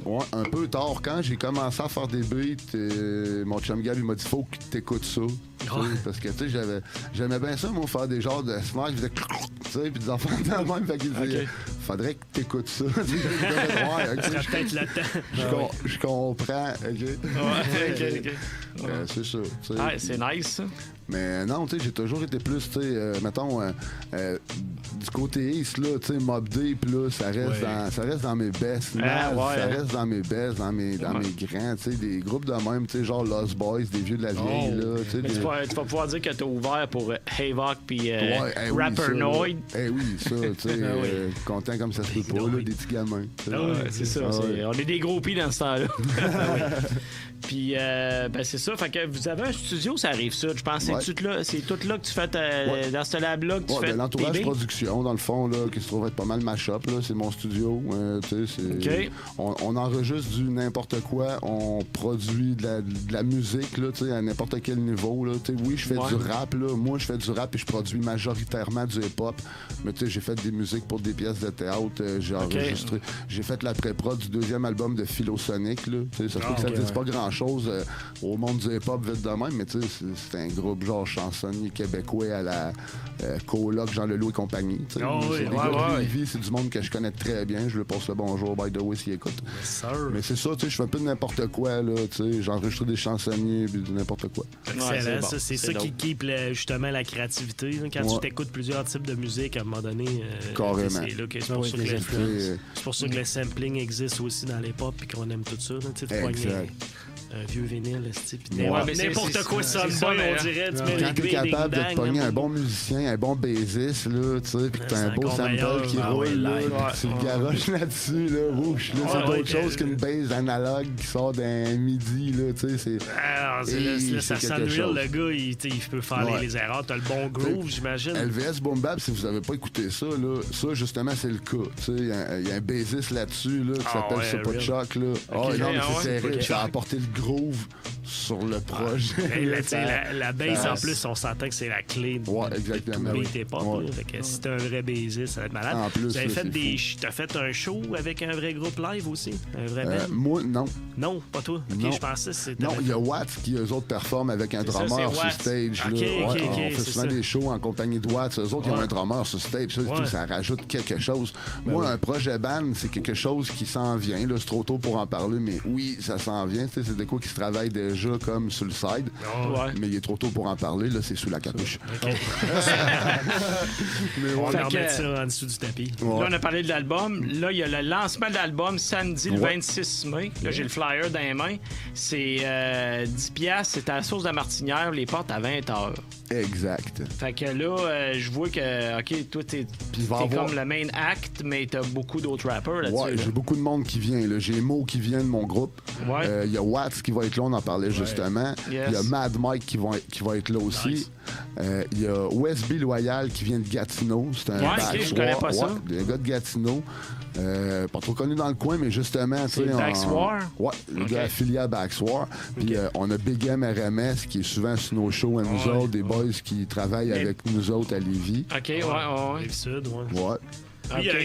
[SPEAKER 8] Ouais, un peu tard. Quand j'ai commencé à faire des beats, mon chum Gab, il m'a dit faut que t'écoutes ça. Parce que tu sais, j'aimais bien ça, moi, faire des genres de smart qui faisaient puis des enfants de même. Fait qu'il disait faudrait que t'écoutes ça.
[SPEAKER 7] Peut-être le temps.
[SPEAKER 8] Je comprends. OK. C'est ça.
[SPEAKER 2] C'est nice, ça.
[SPEAKER 8] Mais non, tu sais, j'ai toujours été plus, tu sais, mettons, du côté East, là, tu sais, Mobb Deep, là, ça reste dans mes best. Ça reste dans mes best, dans mes grands, tu sais, des groupes de même, tu sais, genre Lost Boys, des vieux de la vieille, là.
[SPEAKER 2] Tu vas pouvoir dire que t'as ouvert pour Havoc puis Rappernoid.
[SPEAKER 8] Oui, ça, tu sais, content comme ça se peut pas, là, des petits gamins.
[SPEAKER 2] C'est ça. On est des gros pis dans ce temps-là. Puis, c'est ça. Fait que vous avez un studio, ça arrive ça. Je pense que c'est tout là que tu fais dans ce lab-là que tu fais.
[SPEAKER 8] L'entourage production, dans le fond, là, qui se trouve être pas mal ma-shop, là. C'est mon studio. On enregistre du n'importe quoi. On produit de la musique, là, à n'importe quel niveau, là. Oui, je fais du rap, là. Moi, je fais du rap et je produis majoritairement du hip-hop. Mais j'ai fait des musiques pour des pièces de théâtre. J'ai enregistré. J'ai fait la pré-prod du deuxième album de Philosonic, là. Ça se peut que ça dise pas grand-chose au monde du hip-hop vite de même, mais c'est un groupe genre chansonnier québécois à la coloc Jean Leloup et compagnie. C'est des gars de Lévis, c'est du monde que je connais très bien. Je lui passe le bonjour, by the way, s'il écoute. Mais c'est ça, je fais un peu de n'importe quoi, là. J'enregistre des chansonniers et de n'importe quoi.
[SPEAKER 7] Excellent, c'est ça qui keep justement la créativité. Là. Quand tu t'écoutes plusieurs types de musique, à un moment donné, c'est pour ça que le sampling existe aussi dans l'hip-hop et qu'on aime tout ça. Un vieux vinyle, n'importe quoi sonne bon, on dirait.
[SPEAKER 8] Quand t'es capable de te pogner un bon musicien, un bon bassiste, là, tu sais, pis que t'as un beau sample qui roule, là, tu le garoches là-dessus, là, rouge, là, c'est d'autres choses qu'une base analogue qui sort d'un midi, là, tu sais, c'est...
[SPEAKER 7] Ça s'ennuie, le gars, il peut faire les erreurs, t'as le bon groove, j'imagine.
[SPEAKER 8] LVS Boom Bap, si vous avez pas écouté ça, là, ça, justement, c'est le cas, tu sais, il y a un bassiste là-dessus, là, qui s'appelle Super Choc, là. Non, mais c'est serré, ça a apporté le groove sur le projet.
[SPEAKER 7] La bass, en plus, on s'entend que c'est la clé de
[SPEAKER 8] exactement.
[SPEAKER 7] tout beat hip-hop. Fait que si t'es un vrai bassiste, ça va être malade.
[SPEAKER 8] En plus,
[SPEAKER 7] t'as fait un show avec un vrai groupe live aussi? Un vrai band?
[SPEAKER 8] Moi, non.
[SPEAKER 7] Non, pas toi? OK,
[SPEAKER 8] non.
[SPEAKER 7] je pensais que c'était...
[SPEAKER 8] Non, il y a Watts qui, eux autres, performent avec un drummer sur stage.
[SPEAKER 7] OK,
[SPEAKER 8] là.
[SPEAKER 7] OK,
[SPEAKER 8] on fait souvent des shows en compagnie de Watts. Eux autres, ils ont un drummer sur stage. Ça rajoute quelque chose. Moi, un projet band, c'est quelque chose qui s'en vient. Là, c'est trop tôt pour en parler, mais oui, ça s'en vient. C'est des quoi qui se travaillent déjà comme sur le side. Mais il est trop tôt pour en parler. Là, c'est sous la capuche.
[SPEAKER 7] Okay.
[SPEAKER 8] Mais
[SPEAKER 7] on va remettre ça en dessous du tapis.
[SPEAKER 2] Là, on a parlé de l'album. Là, il y a le lancement de l'album samedi, le 26 mai. Là, j'ai le flyer dans les mains. C'est 10$. C'est à la source de la Martinière. Les portes à 20h.
[SPEAKER 8] Exact.
[SPEAKER 2] Fait que là, je vois que, OK, toi, t'es comme le main act, mais t'as beaucoup d'autres rappers là-dessus.
[SPEAKER 8] Ouais, j'ai beaucoup de monde qui vient. Là. J'ai Mo qui vient de mon groupe. Il y a Watts qui va être là, on en parlait justement. Il y a Mad Mike qui va être là aussi. Il y a Westby Loyal qui vient de Gatineau. C'est un
[SPEAKER 2] je connais pas ça.
[SPEAKER 8] Un gars de Gatineau. Pas trop connu dans le coin, mais justement...
[SPEAKER 2] C'est Backswar?
[SPEAKER 8] Ouais, le gars affilié à Backswar. Puis on a Big M RMS qui est souvent sur nos shows à nous autres, des boys qui travaillent avec nous autres à Lévis.
[SPEAKER 2] OK, ouais.
[SPEAKER 7] Rive-Sud,
[SPEAKER 8] ouais.
[SPEAKER 7] Puis il y a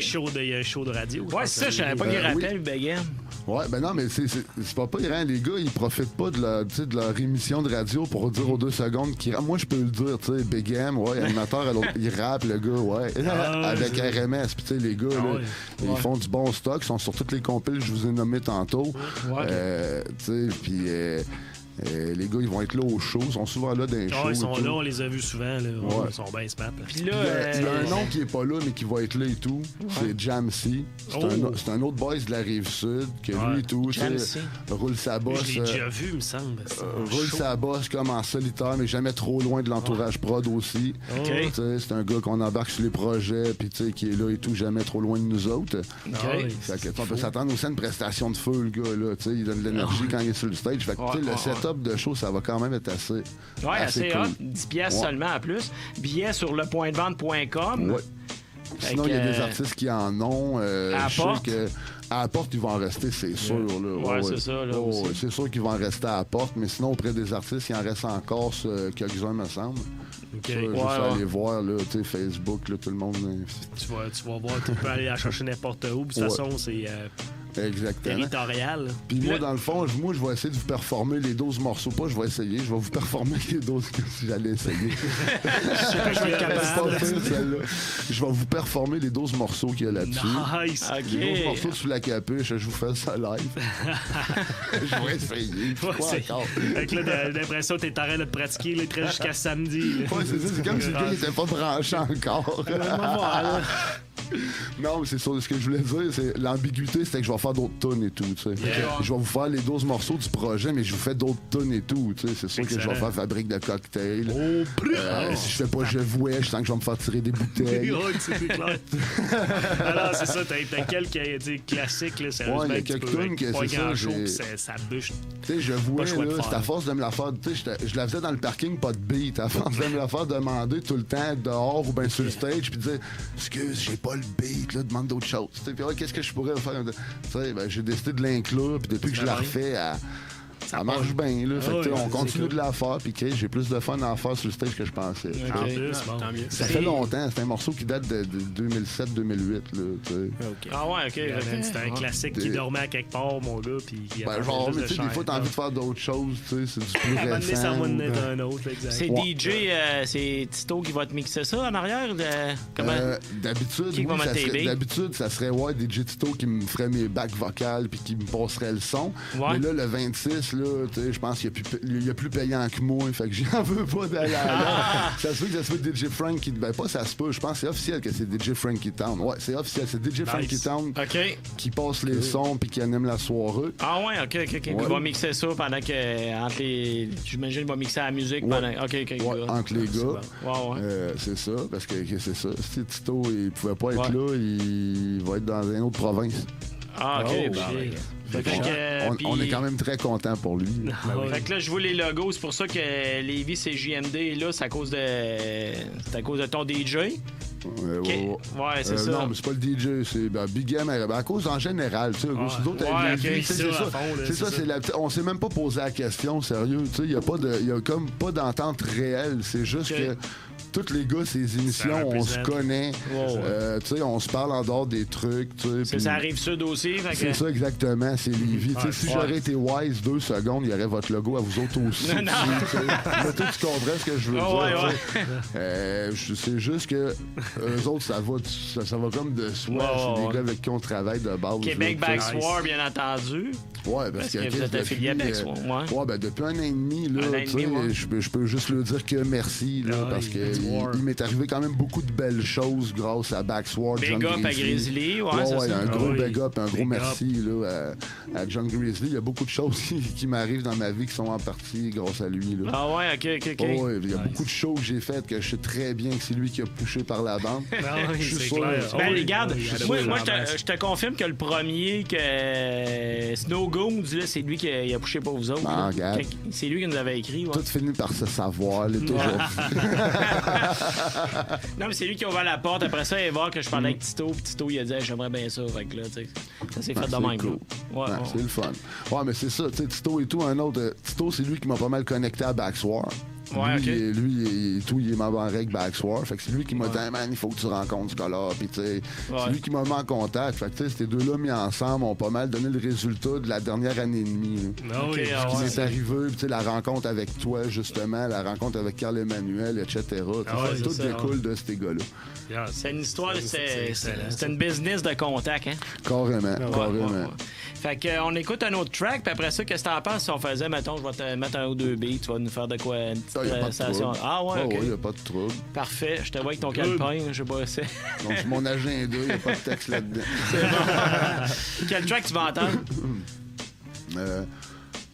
[SPEAKER 7] un show de radio.
[SPEAKER 2] Ouais, c'est ça, je savais pas qu'il rappelle Big M.
[SPEAKER 8] Ouais, ben non, mais c'est pas pire, hein. Les gars, ils profitent pas de leur émission de radio pour dire aux 2 secondes qu'ils rappent. Moi, je peux le dire, tu sais, Big M, animateur, il rappe, le gars, avec RMS. Puis, tu sais, les gars, ils font du bon stock, ils sont sur toutes les compiles que je vous ai nommés tantôt. Tu sais, puis... les gars, ils vont être là au show. Ils sont souvent là dans les shows.
[SPEAKER 7] Ils sont là, on les a vus souvent. Là. Ils sont bien smart.
[SPEAKER 2] Puis là,
[SPEAKER 8] il y a un nom qui est pas là, mais qui va être là et tout. C'est Jamsey. C'est un autre boys de la Rive-Sud que lui et tout. Roule sa bosse.
[SPEAKER 7] Je l'ai déjà vu, il me semble.
[SPEAKER 8] Roule sa bosse comme en solitaire, mais jamais trop loin de l'entourage prod aussi. C'est un gars qu'on embarque sur les projets, puis qui est là et tout, jamais trop loin de nous autres. On peut s'attendre aussi à une prestation de feu, le gars. Là, il donne de l'énergie quand il est sur le stage. Fait que, le setup de show, ça va quand même être assez
[SPEAKER 2] cool.
[SPEAKER 8] Hot.
[SPEAKER 2] 10$ seulement en plus. Billets sur lepointdevente.com.
[SPEAKER 8] Ouais. Sinon, il y a des artistes qui en ont.
[SPEAKER 2] À Porte.
[SPEAKER 8] À la porte, ils vont en rester, c'est sûr. Là.
[SPEAKER 2] C'est ça. Là,
[SPEAKER 8] c'est sûr qu'ils vont en rester à la porte, mais sinon, auprès des artistes, il en reste encore quelques-uns, me semble. Ça, juste aller voir, là, Facebook, là, tout le monde.
[SPEAKER 7] Tu vas voir, tu peux aller la chercher n'importe où. De toute façon, c'est territorial.
[SPEAKER 8] Puis moi, dans le fond, je vais essayer de vous performer les 12 morceaux. Pas, je vais essayer. Je vais vous performer les 12 si j'allais essayer.
[SPEAKER 7] Je vais être capable.
[SPEAKER 8] Je vais vous performer les 12 morceaux qu'il y a là-dessus.
[SPEAKER 7] Nice.
[SPEAKER 8] Les 12 morceaux sous la capuche. Je vous fais ça live. Je vais essayer.
[SPEAKER 7] Avec là, l'impression que t'es en train de te pratiquer là, très jusqu'à samedi.
[SPEAKER 8] C'est comme si le gars n'était pas branché encore. Non, mais c'est ça. Ce que je voulais dire, c'est l'ambiguïté, c'était que je vais faire d'autres tunes et tout. Je vais vous faire les 12 morceaux du projet, mais je vous fais d'autres tunes et tout. C'est sûr que je vais faire fabrique de cocktails. Si je fais pas je vouais, je sens que je vais me faire tirer des bouteilles.
[SPEAKER 7] C'est clair. Alors, c'est ça. T'as quelques classiques. Là,
[SPEAKER 8] il y a quelques tunes que c'est ça.
[SPEAKER 7] Ça bûche.
[SPEAKER 8] Tu sais, je vouais, c'est à force de me la faire. Je la faisais dans le parking, pas de beat. À force de me la faire demander tout le temps dehors ou bien sur le stage, puis dire excuse, j'ai pas le beat, là, demande d'autres choses. Puis qu'est-ce que je pourrais faire? J'ai décidé de l'inclure, puis depuis que je la refais, ça marche bien. Là. Fait que, on continue de la faire, puis j'ai plus de fun à en faire sur le stage que je pensais. Ça fait longtemps. C'est un morceau qui date de 2007-2008.
[SPEAKER 2] Ah ouais, OK.
[SPEAKER 7] C'est un classique qui dormait à quelque part, mon gars. Puis
[SPEAKER 8] des fois, t'as envie de faire d'autres choses. C'est du plus récent.
[SPEAKER 7] Ça va naître un autre.
[SPEAKER 2] C'est DJ, c'est Tito qui va te mixer ça en arrière?
[SPEAKER 8] D'habitude, ça serait DJ Tito qui me ferait mes bacs vocales puis qui me passerait le son. Mais là, le 26, je pense qu'il y a plus payant que moi, fait que j'en veux pas d'aller là. Ça se peut que ça soit DJ Frankie. Ben pas ça se peut, je pense que c'est officiel que c'est DJ Frankie Town. Ouais, c'est officiel, c'est DJ Frankie Town qui passe les sons puis qui anime la soirée.
[SPEAKER 2] Ah ouais, OK. Il va mixer ça pendant que j'imagine qu'il va mixer la musique pendant. OK.
[SPEAKER 8] Entre les gars. C'est ça, parce que c'est ça. Si Tito il pouvait pas être là, il va être dans une autre province.
[SPEAKER 2] Ah, OK.
[SPEAKER 8] On est quand même très content pour lui.
[SPEAKER 2] Fait que là, je vois les logos. C'est pour ça que Lévis, c'est JMD. Là, c'est à cause de ton DJ. Ouais, c'est ça.
[SPEAKER 8] Non, mais c'est pas le DJ, c'est Big M. À cause en général, tu sais. C'est ça, on s'est même pas posé la question, sérieux. Tu sais, il y a comme pas d'entente réelle. C'est juste que tous les gars, ces émissions, on se connaît. Tu sais, on se parle en dehors des trucs.
[SPEAKER 2] Ça arrive sud aussi.
[SPEAKER 8] C'est ça, exactement. C'est Lévis. Si j'aurais été Wise 2 secondes, il y aurait votre logo à vous autres aussi.
[SPEAKER 2] Non.
[SPEAKER 8] Mais toi, tu comprends ce que je veux dire. C'est juste que eux autres, ça va comme de soi. C'est des gars avec qui on travaille de base.
[SPEAKER 2] Québec Backswar, bien entendu.
[SPEAKER 8] Ouais, parce que
[SPEAKER 2] vous êtes affilié à Backswar.
[SPEAKER 8] Depuis 1 an et demi, là, je peux juste lui dire que merci, là, parce que il m'est arrivé quand même beaucoup de belles choses grâce à Backswar.
[SPEAKER 2] Big up à Grizzly.
[SPEAKER 8] Un gros big up, un gros merci là, à John Grizzly. Il y a beaucoup de choses qui m'arrivent dans ma vie qui sont en partie grâce à lui. Là.
[SPEAKER 2] Ah ouais, ok.
[SPEAKER 8] Il y a beaucoup de choses que j'ai faites que je sais très bien que c'est lui qui a poussé par la bande.
[SPEAKER 7] Je suis sûr.
[SPEAKER 2] Regarde, moi je te confirme que le premier, que Snow Goons, c'est lui qui a poussé pour vous autres. C'est lui qui nous avait écrit.
[SPEAKER 8] Tout finit par se savoir, toujours.
[SPEAKER 2] Non, mais c'est lui qui a ouvert la porte. Après ça, il va voir que je parlais avec Tito. Puis Tito, il a dit j'aimerais bien ça. Fait que là, tu sais, ça s'est fait de même.
[SPEAKER 8] Cool. C'est le fun. Ouais, mais c'est ça. Tu sais, Tito et tout, un autre. Tito, c'est lui qui m'a pas mal connecté à Backswar. Lui, il est membre en règle Backswar. Fait que c'est lui qui m'a dit man, il faut que tu rencontres ce gars-là. Puis tu sais, c'est lui qui m'a mis en contact. Fait que tu sais, ces deux-là mis ensemble ont pas mal donné le résultat de la dernière année et demie. Ce qui m'est arrivé, tu sais, la rencontre avec toi, justement, la rencontre avec Carl Emmanuel, etc. Tout découle de ces gars-là.
[SPEAKER 2] C'est une histoire, c'est une business de contact, hein?
[SPEAKER 8] Carrément.
[SPEAKER 2] Fait qu'on écoute un autre track, puis après ça, qu'est-ce que t'en penses si on faisait, mettons, je vais te mettre un ou deux beats, tu vas nous faire de quoi, une petite prestation?
[SPEAKER 8] OK. Il n'y a pas de trouble.
[SPEAKER 2] Parfait, je te vois avec ton calepin, je sais pas si...
[SPEAKER 8] Donc, c'est mon agenda, il n'y a pas de texte là-dedans.
[SPEAKER 2] C'est bon. Quel track tu vas entendre?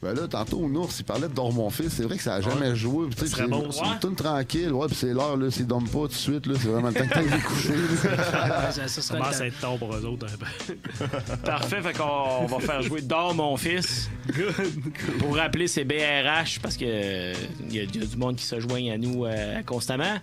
[SPEAKER 8] Ben là, tantôt, Nours, il parlait de Dors mon fils. C'est vrai que ça n'a jamais joué.
[SPEAKER 7] C'est très bon,
[SPEAKER 8] ça. C'est une tranquille. Ouais, puis c'est l'heure, là. S'ils dorment pas tout de suite, là. C'est vraiment le temps que t'ailles les coucher.
[SPEAKER 7] Ça commence à être tard pour eux autres, un peu.
[SPEAKER 2] Parfait, fait qu'on va faire jouer Dors mon fils. Pour rappeler, c'est BRH, parce que il y a du monde qui se joigne à nous constamment.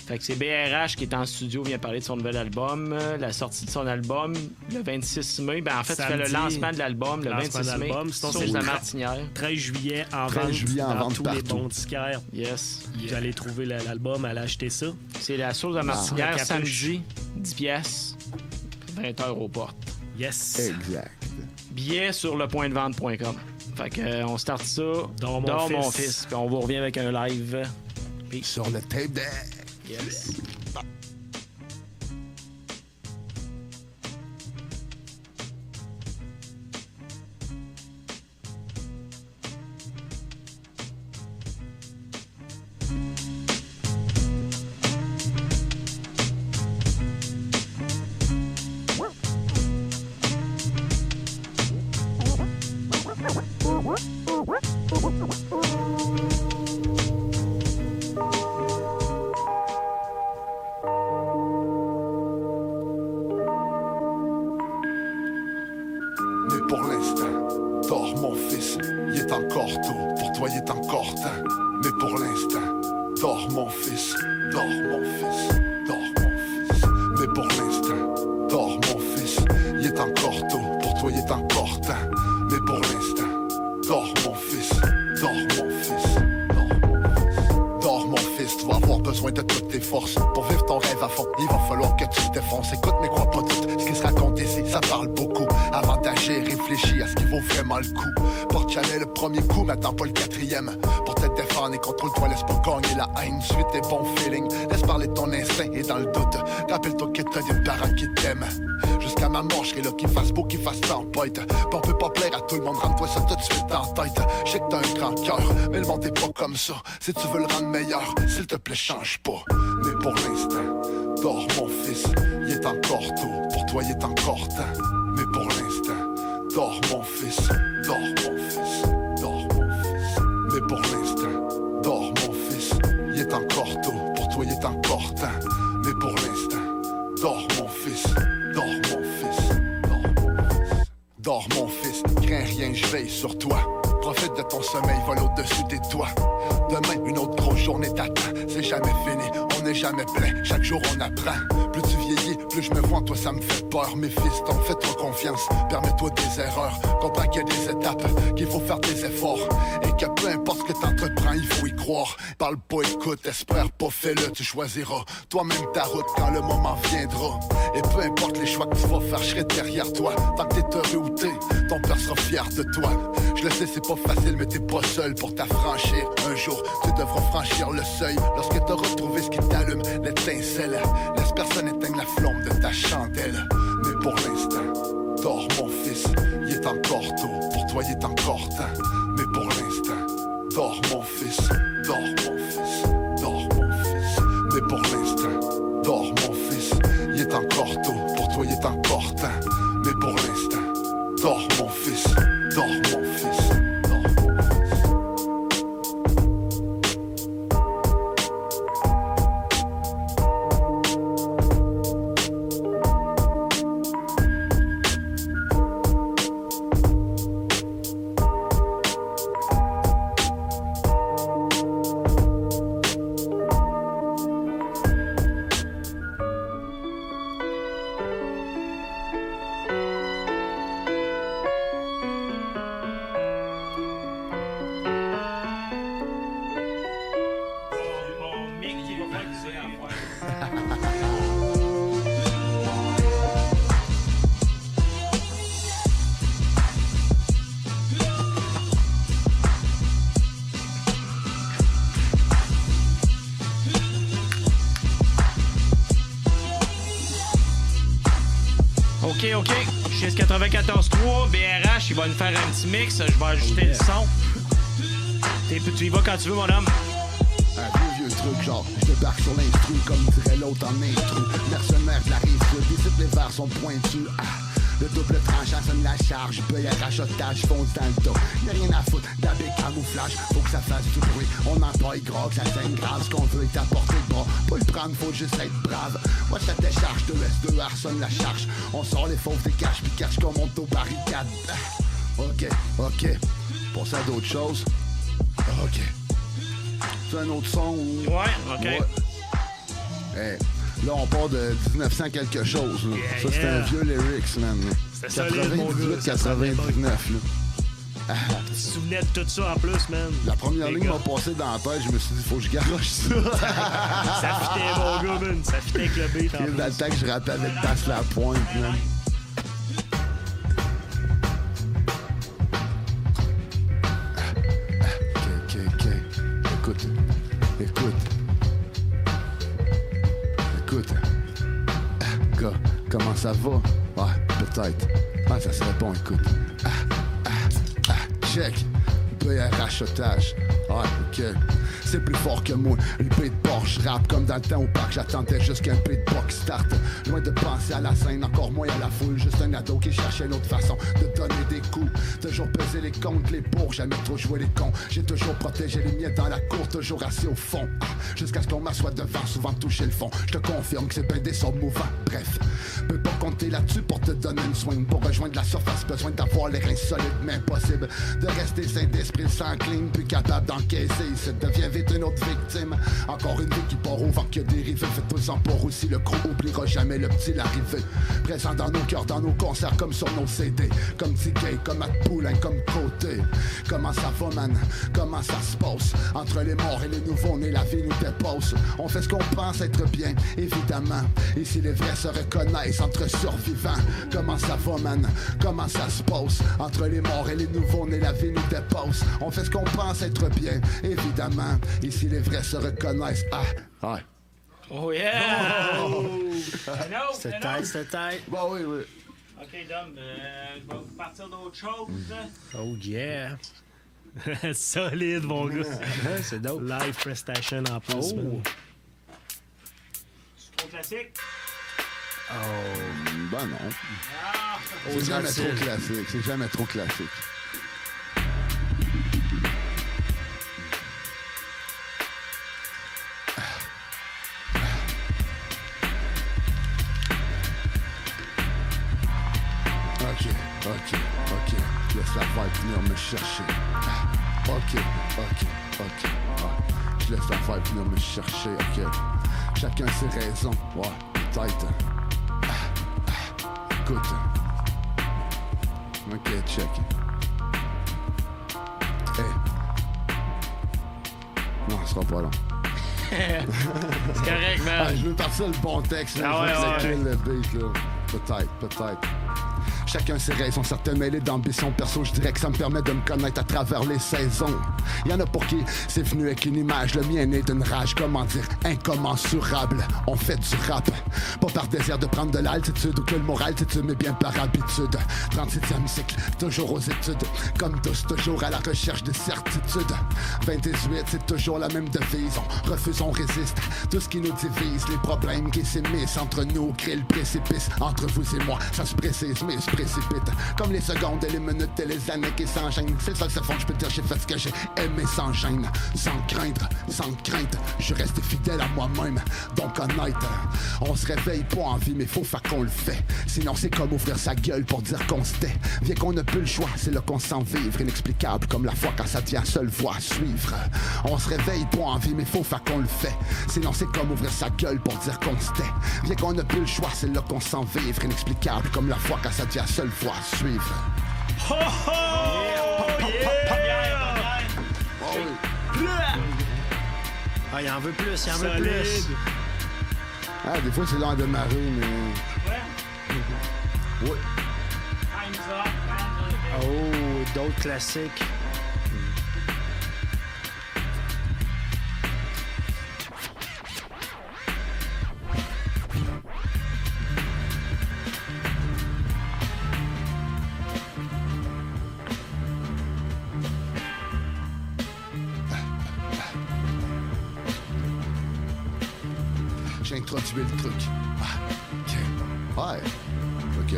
[SPEAKER 2] Fait que c'est BRH qui est en studio, vient parler de son nouvel album, la sortie de son album le 26 mai. Ben en fait,
[SPEAKER 7] Samedi,
[SPEAKER 2] tu fais le lancement de l'album le 26 mai. Sauce de Martinière.
[SPEAKER 7] 13 juillet en vente dans tous les bons disquaires.
[SPEAKER 2] Yes.
[SPEAKER 7] Vous allez trouver l'album, allez acheter ça.
[SPEAKER 2] C'est la Sauce de Martinière, samedi, 10 piastres, 20h aux portes.
[SPEAKER 7] Yes.
[SPEAKER 8] Exact.
[SPEAKER 2] Billets sur lepointdevente.com. Fait que on start ça.
[SPEAKER 7] Dors mon fils.
[SPEAKER 2] Puis on vous revient avec un live.
[SPEAKER 8] Puis sur le tape deck.
[SPEAKER 2] Yes.
[SPEAKER 5] N'attends pas le quatrième pour te défendre et contrôle-toi, laisse pas gagner la haine. Suis tes bons feelings, laisse parler ton instinct et dans le doute, rappelle-toi que t'as des parents qui t'aiment. Jusqu'à ma mort, je serai là, qu'il fasse beau, qu'il fasse tempête. Pis on peut pas plaire à tout le monde, rends-toi ça tout de suite en tête. Je sais que t'as un grand cœur, mais le monde est pas comme ça. Si tu veux le rendre meilleur, s'il te plaît, change pas. Mais pour l'instant, dors mon fils, il est encore tôt. Pour toi, il est encore temps. Mais pour l'instant, dors mon fils, dors mon fils. Mais pour l'instant, dors mon fils, il est encore tôt, pour toi il est encore temps. Mais pour l'instant, dors mon fils, dors mon fils, dors mon fils. Dors mon fils, crains rien, je veille sur toi. Profite de ton sommeil, vole au-dessus des toits. Demain, une autre grosse journée t'attend, c'est jamais fini.
[SPEAKER 8] on n'est jamais plein, chaque jour on apprend. Plus tu vieillis, plus je me vois en toi, ça me fait peur. Mes fils, t'en fais-toi confiance, permets-toi des erreurs. Comprends qu'il y a des étapes, qu'il faut faire des efforts. Et que peu importe ce que t'entreprends, il faut y croire. Parle pas, écoute, espère pas, fais-le, tu choisiras toi-même ta route quand le moment viendra. Et peu importe les choix que tu vas faire, je serai derrière toi. Tant que t'es heureux ou t'es, ton père sera fier de toi. Je le sais, c'est pas facile, mais t'es pas seul pour t'affranchir. Un jour, tu devras franchir le seuil. Lorsque t'auras retrouvé ce qui t'allume, l'étincelle. Laisse personne éteindre la flamme de ta chandelle. Mais pour l'instant, dors mon fils, il est encore tôt. Pour toi, il est encore temps. Mais pour l'instant, dors mon fils, dors mon fils, dors mon fils. Mais pour l'instant, dors mon fils, il est encore tôt. Pour toi, il est encore temps. Mais pour l'instant, dors mon fils, dors mon fils, dors mon fils.
[SPEAKER 2] OK. Je suis 94.3, BRH, il va nous faire un petit mix. Je vais ajouter le son. Tu y vas quand tu veux, mon homme.
[SPEAKER 8] Un vieux truc, genre, je débarque sur l'instru comme dirait l'autre en intro. Mercenaire de la rive sud, ici les verres sont pointus. Le double tranchant sonne la charge, paye à rachotage, fonce dans le dos. Y'a rien à foutre, d'habit camouflage, faut que ça fasse du bruit. On entaille gras, que ça saigne grave, ce qu'on veut est à portée de bras. Pour le prendre, faut juste être brave. Moi ça décharge, 2S2R sonne la charge. On sort les fauves des caches, puis cache qu'on monte aux barricades. Ok. Pense à d'autres choses. Ok. C'est un autre son ou...
[SPEAKER 2] Ouais, OK.
[SPEAKER 8] Ouais. Hey. Là, on part de 1900 quelque chose. Là.
[SPEAKER 7] Yeah,
[SPEAKER 8] ça, c'était un vieux lyrics, man.
[SPEAKER 7] C'était solide, mon gars.
[SPEAKER 8] 99, là.
[SPEAKER 7] Tu te souvenais de tout ça en plus, man.
[SPEAKER 8] La première
[SPEAKER 7] Les
[SPEAKER 8] ligne
[SPEAKER 7] gars.
[SPEAKER 8] m'a passé dans la tête. Je me suis dit, faut que je garoche ça.
[SPEAKER 7] Ça fitait, mon gars, man. Ça fitait avec le beat en
[SPEAKER 8] Et
[SPEAKER 7] plus.
[SPEAKER 8] dans le temps que je rappelle avec Passe la pointe, man. Ok. Écoute. Gars, comment ça va? Ouais, peut-être. Ah, ça serait bon, écoute. Check. BRH otage. Ah, ok. C'est plus fort que moi. Le beat Porsche rappe comme dans le temps au parc. J'attendais juste qu'un beatbox start. Loin de penser à la scène, encore moins à la foule. Juste un ado qui cherchait une autre façon de donner des coups. Toujours peser les comptes, les pour, jamais trop jouer les cons. J'ai toujours protégé les miettes dans la cour, toujours assis au fond. Jusqu'à ce qu'on m'assoie devant, souvent toucher le fond. Je te confirme que c'est bien des sons mouvants. Bref, peux pas compter là-dessus pour te donner une swing. Pour rejoindre la surface, besoin d'avoir les reins solides, mais impossible de rester sain d'esprit sans clean. Plus capable d'encaisser, ça devient vite une autre victime. Encore une vie qui part au vent qui a dérivé. Faites-toi sans port aussi, le gros oubliera jamais le petit l'arrivée. Présent dans nos cœurs, dans nos concerts, comme sur nos CD. Comme T-Gay, comme Matt Poulain, comme Côté. Comment ça va, man? Comment ça se passe? Entre les morts et les nouveaux-nés, la vie nous dépose. On fait ce qu'on pense être bien, évidemment. Et si les vrais se reconnaissent entre survivants, comment ça va, man? Comment ça se passe? Entre les morts et les nouveaux-nés, la vie nous dépose. On fait ce qu'on pense être bien, évidemment. Et si les vrais se reconnaissent, ouais.
[SPEAKER 2] Oh yeah!
[SPEAKER 3] C'était tête.
[SPEAKER 8] Bon, oui.
[SPEAKER 2] OK, Dom, je vais vous partir d'autre chose.
[SPEAKER 3] Oh yeah.
[SPEAKER 7] Solide, mon gars.
[SPEAKER 3] C'est dope.
[SPEAKER 7] Live prestation en plus, man.
[SPEAKER 2] C'est trop classique?
[SPEAKER 8] Ben non.
[SPEAKER 2] Ah!
[SPEAKER 8] C'est jamais trop classique. Ok. Laisse la vibe venir me chercher. Ok. Je laisse la vibe venir me chercher, ok. Chacun ses raisons, ouais, peut-être. Écoute. Ok, check. Hey. Non, ce sera pas long.
[SPEAKER 2] C'est correct, man.
[SPEAKER 8] Ah, je veux partir le bon texte, là. Je veux le beat, là. Peut-être. Chacun ses raisons, certaines mêlées d'ambition. Perso, je dirais que ça me permet de me connaître à travers les saisons. Y'en a pour qui c'est venu avec une image. Le mien est d'une rage, comment dire, incommensurable. On fait du rap, pas par désir de prendre de l'altitude ou que le moral titube, mais bien par habitude. 37e cycle, toujours aux études. Comme tous, toujours à la recherche de certitudes. 2018, c'est toujours la même devise. On refuse, on résiste. Tout ce qui nous divise, les problèmes qui s'émissent entre nous, créent le précipice. Entre vous et moi, ça se précise, mais se précipite. Comme les secondes et les minutes et les années qui s'enchaînent. C'est ça que ça fond, je peux dire, j'ai fait ce que j'ai aimé sans gêne. Sans craindre, sans crainte, je reste fidèle à moi-même. Donc honnête, on se réveille pas en vie, mais faut faire qu'on le fait. Sinon c'est comme ouvrir sa gueule pour dire qu'on se tait. Bien qu'on n'a plus le choix, c'est là qu'on se sent vivre. Inexplicable comme la foi quand ça devient seule voie à suivre. On se réveille pas en vie, mais faut faire qu'on le fait. Sinon c'est comme ouvrir sa gueule pour dire qu'on se tait. Bien qu'on n'a plus le choix, c'est là qu'on se sent vivre. Inexplicable comme la foi quand ça devient seule voie à suivre.
[SPEAKER 7] Ho ho!
[SPEAKER 3] Ah, il en veut plus, il en veut plus.
[SPEAKER 8] Ah, des fois c'est long à démarrer, mais... Ouais.
[SPEAKER 3] Oh, d'autres classiques.
[SPEAKER 8] J'ai introduit le truc. Ouais. Ok.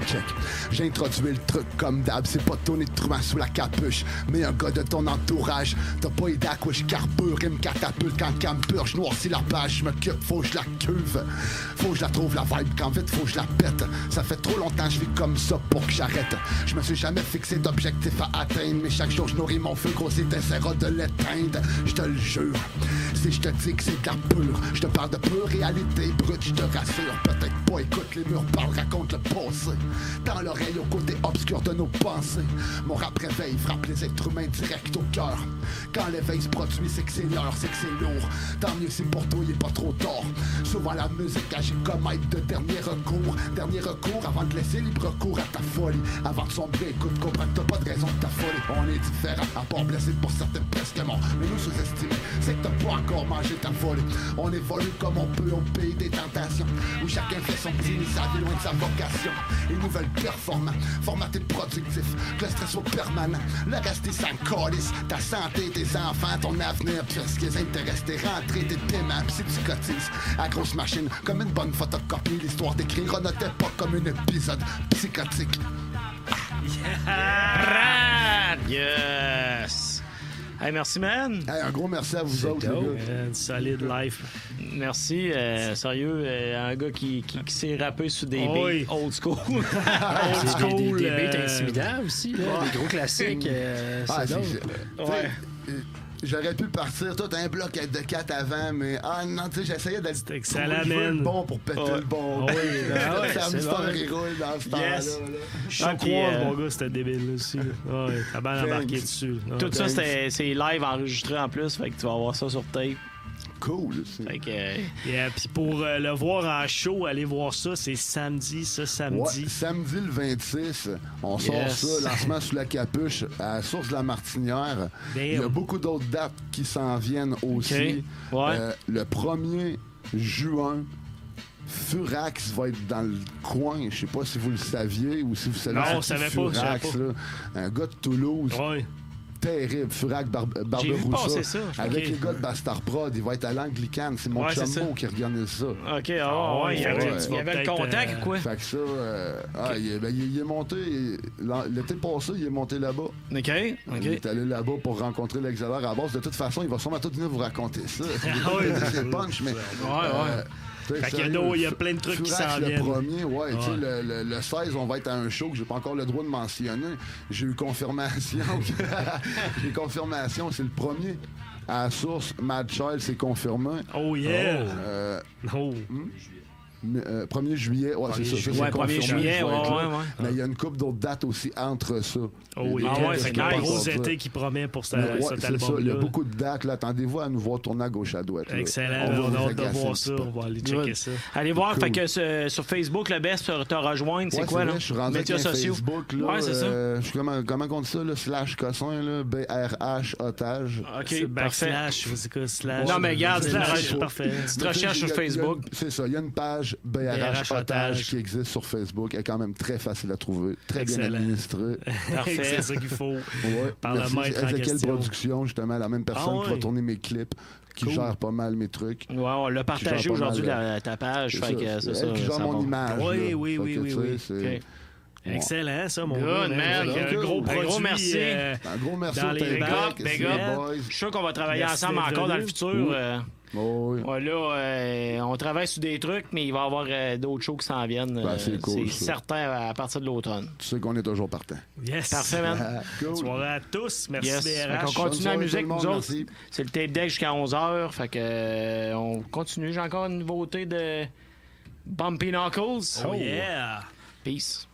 [SPEAKER 8] Check. J'ai introduit le truc comme d'hab. C'est pas Tony Truant sous la capuche, mais un gars de ton entourage. T'as pas idée à quoi je carbure. Il me catapulte quand cam purge. Noircis la page, je m'occupe, faut que je la cuve. Faut que je la trouve la vibe quand vite, faut que je la pète. Ça fait trop longtemps que je vis comme ça pour que j'arrête. Je me suis jamais fixé d'objectif à atteindre, mais chaque jour je nourris mon feu, gros, t'essaieras de l'éteindre. Je te le jure. Si je te dis que c'est de la pure, je te parle de pure réalité brute, je te rassure. Peut-être pas, écoute, les murs parlent, raconte le passé. Dans l'oreille au côté obscur de nos pensées. Mon rap réveil frappe les êtres humains direct au cœur. Quand l'éveil se produit, c'est que c'est l'heure, c'est que c'est lourd. Tant mieux si pour toi il est pas trop tard. Souvent la musique agit comme aide de dernier recours. Dernier recours avant de laisser libre cours à ta folie. Avant de sombrer, écoute, comprends que t'as pas de raison de t'affoler. On est différents, à part blessé pour certaines presque morts. Mais nous sous-estimés, c'est que t'as pas encore mangé ta folie. On évolue comme on peut au pays des tentations. Où chacun fait son petit nid, sa vie loin de sa vocation. Ils nous veulent performants, formatés productifs, que le stress soit permanent. Le reste ils s'en calissent. Ta santé, tes enfants, ton avenir, pis ce qui les intéresse, tes rentrées, tes paiements, pis si tu cotises à grosse machine, comme une bonne photocopie, l'histoire d'écrire on notait pas comme un épisode psychotique.
[SPEAKER 2] Yes! Hey, merci, man.
[SPEAKER 8] Hey, un gros merci à vous autres, les gars.
[SPEAKER 7] Solide life.
[SPEAKER 2] Merci. Sérieux, un gars qui s'est rappé sur des beats old school.
[SPEAKER 7] Old school.
[SPEAKER 3] Des beats intimidants aussi, là, des gros classiques. C'est drôle.
[SPEAKER 8] J'aurais pu partir tout un bloc de 4 avant, mais non, tu sais, j'essayais d'être
[SPEAKER 7] excellent,
[SPEAKER 8] le bon pour péter le bon.
[SPEAKER 7] Oui,
[SPEAKER 8] c'est bon. Il roule dans ce temps-là.
[SPEAKER 7] Je crois, mon gars, c'était débile aussi. Ouais, t'as bien embarqué dessus.
[SPEAKER 2] Tout ça, c'est live enregistré en plus, fait que tu vas avoir ça sur tape.
[SPEAKER 8] Cool.
[SPEAKER 2] Fait que...
[SPEAKER 7] Puis pour le voir en show, allez voir ça, c'est samedi.
[SPEAKER 8] Ouais, samedi le 26, on sort ça, lancement sous la capuche, à la source de la Martinière. Il y a beaucoup d'autres dates qui s'en viennent aussi.
[SPEAKER 2] Okay. Ouais.
[SPEAKER 8] Le 1er juin, Furax va être dans le coin. Je sais pas si vous le saviez ou si vous savez.
[SPEAKER 7] Non, on savait
[SPEAKER 8] Furax,
[SPEAKER 7] pas.
[SPEAKER 8] Là, un gars de Toulouse.
[SPEAKER 7] Ouais.
[SPEAKER 8] Terrible, Furax
[SPEAKER 2] Barberoussa.
[SPEAKER 8] Ça. Avec les gars de Bastard Prod, il va être à l'Anglicane. C'est mon chumbo qui organise ça.
[SPEAKER 2] OK, il y avait le contact ou quoi?
[SPEAKER 8] Fait que ça, il est monté, l'été passé, il est monté là-bas.
[SPEAKER 2] OK.
[SPEAKER 8] Il est allé là-bas pour rencontrer l'Excelleur à base. De toute façon, il va sûrement tout venir vous raconter ça. C'est punch, mais...
[SPEAKER 7] Fait qu'il y a plein de trucs qui s'en viennent.
[SPEAKER 8] Le premier, le 16, on va être à un show que j'ai pas encore le droit de mentionner. J'ai eu confirmation. J'ai confirmation, c'est le 1er À la source, Mad Child, c'est confirmé.
[SPEAKER 7] Oh yeah!
[SPEAKER 8] 1er juillet, ouais, c'est ça. Ça, c'est
[SPEAKER 2] 1er
[SPEAKER 8] confirmé,
[SPEAKER 2] juillet,
[SPEAKER 8] je vais être là.
[SPEAKER 2] ouais.
[SPEAKER 8] Mais il y a une couple d'autres dates aussi entre ça.
[SPEAKER 7] Oh oui,
[SPEAKER 2] c'est
[SPEAKER 7] un
[SPEAKER 2] nice.
[SPEAKER 7] gros été qui promet pour cet
[SPEAKER 8] c'est ça.
[SPEAKER 7] album-là.
[SPEAKER 8] Il y a beaucoup de dates. Là. Attendez-vous à nous voir tourner à gauche à droite. Là.
[SPEAKER 7] Excellent, on
[SPEAKER 8] va
[SPEAKER 7] a hâte de
[SPEAKER 8] agacer
[SPEAKER 7] voir
[SPEAKER 8] un
[SPEAKER 7] ça.
[SPEAKER 8] petit peu.
[SPEAKER 7] On va aller checker ça.
[SPEAKER 2] Allez voir,
[SPEAKER 8] Cool.
[SPEAKER 2] fait que sur Facebook, le best pour te rejoindre, c'est
[SPEAKER 8] Ouais,
[SPEAKER 2] quoi,
[SPEAKER 8] vrai,
[SPEAKER 2] là?
[SPEAKER 8] je suis rendu avec
[SPEAKER 2] Médias
[SPEAKER 8] un
[SPEAKER 2] sociaux.
[SPEAKER 8] Facebook, là.
[SPEAKER 2] Ouais, c'est ça.
[SPEAKER 8] Je suis comment on dit ça, là? / Cossin, là. BRH otage.
[SPEAKER 2] OK,
[SPEAKER 7] C'est
[SPEAKER 2] parfait.
[SPEAKER 7] backslash, c'est quoi, slash?
[SPEAKER 2] Non, mais regarde,
[SPEAKER 7] slash,
[SPEAKER 2] c'est
[SPEAKER 7] parfait.
[SPEAKER 2] Tu te recherches sur Facebook.
[SPEAKER 8] C'est ça. Il y a une page BRH otage qui existe sur Facebook. Elle est quand même très facile à trouver. Très bien
[SPEAKER 7] Excellent.
[SPEAKER 8] administrée.
[SPEAKER 2] Parfait.
[SPEAKER 7] C'est ça qu'il faut.
[SPEAKER 8] Ouais.
[SPEAKER 7] Par le
[SPEAKER 8] Merci.
[SPEAKER 7] maître en
[SPEAKER 8] Ezekiel
[SPEAKER 7] question.
[SPEAKER 8] Production, justement, la même personne
[SPEAKER 7] Ah
[SPEAKER 8] qui va
[SPEAKER 7] ouais.
[SPEAKER 8] tourner mes clips, qui
[SPEAKER 7] Cool.
[SPEAKER 8] gère pas mal mes trucs.
[SPEAKER 2] Ouais, on l'a partagé
[SPEAKER 8] pas
[SPEAKER 2] aujourd'hui,
[SPEAKER 8] mal,
[SPEAKER 2] ta page.
[SPEAKER 8] C'est
[SPEAKER 2] Fait que
[SPEAKER 8] ça.
[SPEAKER 2] c'est
[SPEAKER 8] Elle
[SPEAKER 2] ça.
[SPEAKER 8] qui gère
[SPEAKER 2] ça
[SPEAKER 8] mon
[SPEAKER 2] va.
[SPEAKER 8] image.
[SPEAKER 7] Oui,
[SPEAKER 8] là.
[SPEAKER 7] oui,
[SPEAKER 8] Fait
[SPEAKER 7] oui,
[SPEAKER 8] que,
[SPEAKER 7] oui,
[SPEAKER 8] tu sais,
[SPEAKER 7] oui.
[SPEAKER 8] c'est-
[SPEAKER 2] OK.
[SPEAKER 7] Excellent, ça, mon
[SPEAKER 2] Good,
[SPEAKER 7] gars.
[SPEAKER 2] man.
[SPEAKER 7] Avec un gros
[SPEAKER 2] Un gros
[SPEAKER 7] produit.
[SPEAKER 2] merci.
[SPEAKER 8] Un gros merci
[SPEAKER 7] dans
[SPEAKER 8] au
[SPEAKER 7] les
[SPEAKER 8] Tape
[SPEAKER 2] Big
[SPEAKER 8] Deck,
[SPEAKER 2] up, big
[SPEAKER 8] c'est
[SPEAKER 2] up.
[SPEAKER 8] les boys.
[SPEAKER 2] Je suis sûr qu'on va travailler
[SPEAKER 7] Merci
[SPEAKER 2] ensemble
[SPEAKER 7] d'être
[SPEAKER 2] encore dans
[SPEAKER 7] venu.
[SPEAKER 2] le futur.
[SPEAKER 8] Oui. Oui.
[SPEAKER 2] Ouais, là, on travaille sur des trucs, mais il va y avoir d'autres shows qui s'en viennent.
[SPEAKER 8] Ben, c'est cool, ça.
[SPEAKER 2] certain à partir de l'automne.
[SPEAKER 8] Tu sais qu'on est toujours partant.
[SPEAKER 7] Yes.
[SPEAKER 2] Parfait, man.
[SPEAKER 8] Cool.
[SPEAKER 7] Soirée à tous. Merci,
[SPEAKER 2] Yes.
[SPEAKER 7] BRH.
[SPEAKER 2] Fait qu'on continue
[SPEAKER 8] Bonne
[SPEAKER 2] la
[SPEAKER 8] soirée
[SPEAKER 2] musique,
[SPEAKER 8] tout le
[SPEAKER 2] nous
[SPEAKER 8] monde,
[SPEAKER 2] autres.
[SPEAKER 8] merci.
[SPEAKER 2] C'est le tape deck jusqu'à 11h. Fait que on continue. J'ai encore une nouveauté de Bumpy Knuckles.
[SPEAKER 7] Oh yeah.
[SPEAKER 2] Peace.